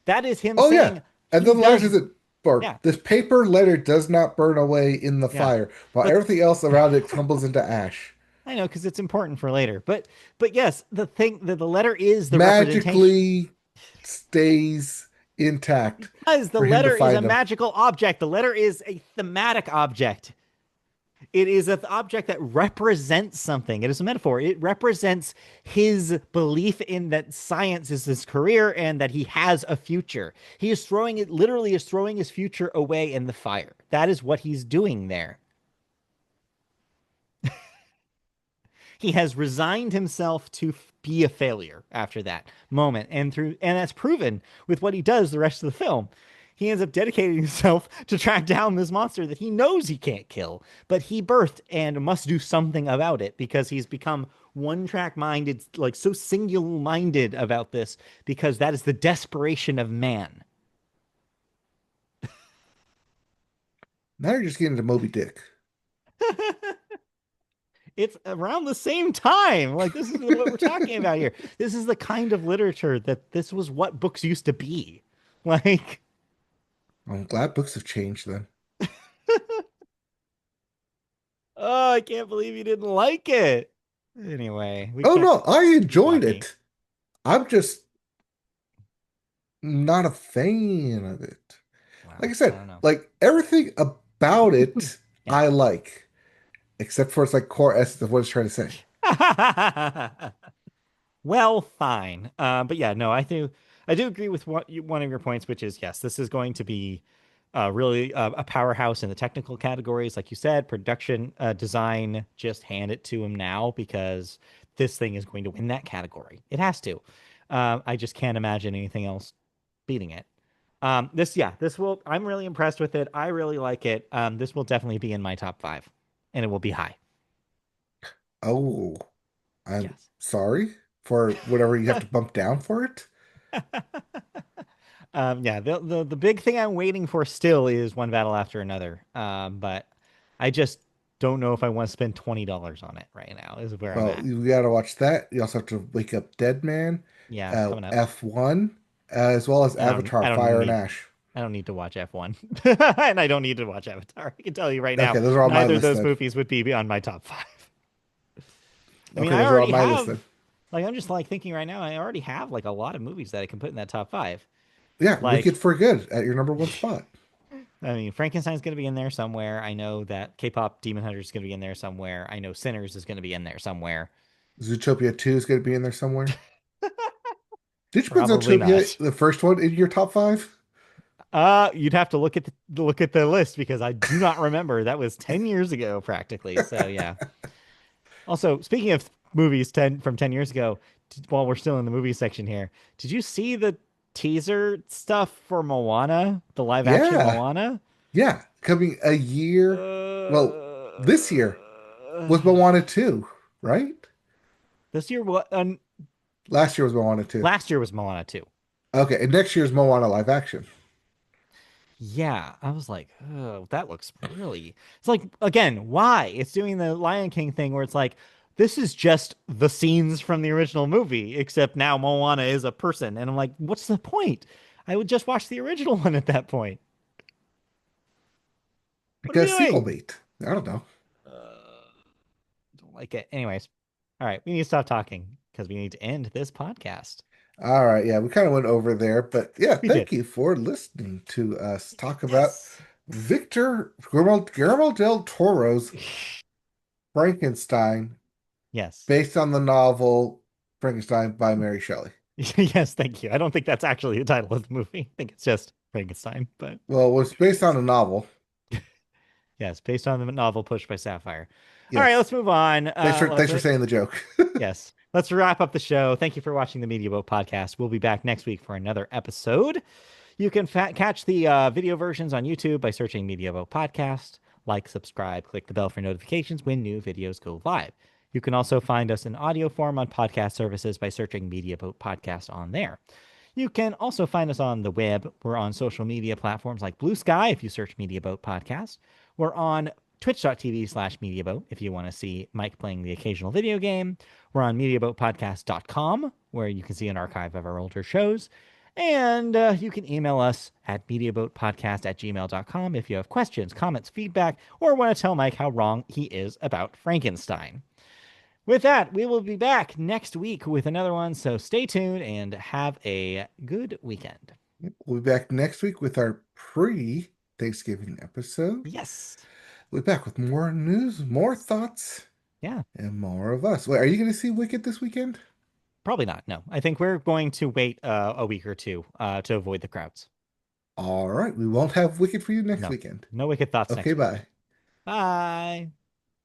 S2: That is him
S1: Oh yeah.
S2: saying
S1: And
S2: he
S1: then the line
S2: does,
S1: says it or
S2: yeah,
S1: this paper letter does not burn away in the
S2: yeah.
S1: fire, while
S2: But
S1: everything else around it crumbles into ash.
S2: I know because it's important for later. But yes, the letter is the representation.
S1: Magically stays intact
S2: Because the
S1: for him to
S2: letter is a
S1: find them.
S2: magical object. The letter is a thematic object. It is an object that represents something. It is a metaphor. It represents his belief in that science is his career and that he has a future. He is throwing it literally is throwing his future away in the fire. That is what he's doing there. He has resigned himself to be a failure after that moment, and that's proven with what he does the rest of the film. He ends up dedicating himself to track down this monster that he knows he can't kill, but he birthed and must do something about it because he's become one track minded, like so singular minded about this, because that is the desperation of man.
S1: Now you're just getting into Moby Dick.
S2: It's around the same time. Like, this is what we're talking about here. This is the kind of literature that this was what books used to be. Like,
S1: I'm glad books have changed then.
S2: oh, I can't believe you didn't like it. Anyway, we
S1: Oh
S2: can't
S1: no, I
S2: keep
S1: enjoyed
S2: lucky.
S1: it. I'm just not a fan of it. Like
S2: Wow,
S1: I
S2: I
S1: said,
S2: don't know.
S1: like everything about it
S2: Yeah.
S1: I like, except for its like core essence of what it's trying to say.
S2: Well, fine. But yeah, no, I do agree with one of your points, which is yes, this is going to be really a powerhouse in the technical categories, like you said, production, design. Just hand it to him now because this thing is going to win that category. It has to. I just can't imagine anything else beating it. This will. I'm really impressed with it. I really like it. This will definitely be in my top five, and it will be high.
S1: Oh, I'm
S2: Yes.
S1: sorry for whatever you have to bump down for it.
S2: Yeah, the big thing I'm waiting for still is one battle after another. But I just don't know if I want to spend $20 on it right now, is where I'm
S1: Well,
S2: at.
S1: you gotta watch that. You also have to wake up Dead Man,
S2: Yeah, coming up.
S1: F1, as well as
S2: I don't
S1: Avatar
S2: I don't
S1: Fire and
S2: need
S1: Ash.
S2: I don't need to watch F1. And I don't need to watch Avatar. I can tell you right now,
S1: Okay, those are on my
S2: neither of
S1: list
S2: those
S1: then.
S2: movies would be on my top five. I mean,
S1: Okay,
S2: I
S1: those are
S2: already
S1: on my list
S2: have
S1: then.
S2: like I'm just like thinking right now, I already have like a lot of movies that I can put in that top five.
S1: Yeah, Wicked
S2: Like
S1: for Good at your number one spot.
S2: I mean, Frankenstein's going to be in there somewhere. I know that K-pop Demon Hunter is going to be in there somewhere. I know Sinners is going to be in there somewhere.
S1: Zootopia 2 is going to be in there somewhere. Did you put
S2: Probably
S1: Zootopia,
S2: not.
S1: the first one, in your top five?
S2: You'd have to look at the list because I do not remember. That was 10 years ago practically. So yeah. Also, speaking of movies 10 from 10 years ago, while we're still in the movie section here, did you see the teaser stuff for Moana, the live action
S1: Yeah,
S2: Moana?
S1: yeah. Coming a year. Well, this year was
S2: Uh,
S1: Moana 2, right?
S2: this year what
S1: Last year was Moana 2.
S2: last year was Moana 2.
S1: Okay, and next year's Moana live action.
S2: Yeah, I was like, oh, that looks really. It's like, again, why? It's doing the Lion King thing where it's like, this is just the scenes from the original movie, except now Moana is a person. And I'm like, what's the point? I would just watch the original one at that point. What are we
S1: Because sequel
S2: doing?
S1: bait. I don't know.
S2: Don't like it. Anyways, all right, we need to stop talking because we need to end this podcast.
S1: All right, yeah, we kind of went over there, but yeah,
S2: We did.
S1: thank you for listening to us talk about
S2: Yes.
S1: Victor Guillermo del Toro's Frankenstein,
S2: Yes.
S1: based on the novel Frankenstein by Mary Shelley.
S2: Yes, thank you. I don't think that's actually the title of the movie. I think it's just Frankenstein, but
S1: Well, it was based on a novel.
S2: yes, based on the novel Pushed by Sapphire. All right, let's
S1: Yes.
S2: move on.
S1: Thanks for saying the joke.
S2: Yes, let's wrap up the show. Thank you for watching the Media Boat podcast. We'll be back next week for another episode. You can catch the video versions on YouTube by searching Media Boat Podcast. Like, subscribe, click the bell for notifications when new videos go live. You can also find us in audio form on podcast services by searching Media Boat Podcast on there. You can also find us on the web. We're on social media platforms like Blue Sky if you search MediaBoat Podcast. We're on twitch.tv/MediaBoat if you want to see Mike playing the occasional video game. We're on MediaBoatPodcast.com where you can see an archive of our older shows. And you can email us at MediaBoatPodcast@gmail.com if you have questions, comments, feedback, or want to tell Mike how wrong he is about Frankenstein. With that, we will be back next week with another one. So stay tuned and have a good weekend.
S1: We'll be back next week with our pre-Thanksgiving episode.
S2: Yes.
S1: We'll be back with more news, more thoughts,
S2: Yeah.
S1: and more of us. Wait, are you going to see Wicked this weekend?
S2: Probably not. No. I think we're going to wait a week or two to avoid the crowds.
S1: All right, we won't have Wicked for you next
S2: No.
S1: weekend.
S2: No wicked thoughts
S1: Okay,
S2: next week.
S1: bye.
S2: Bye.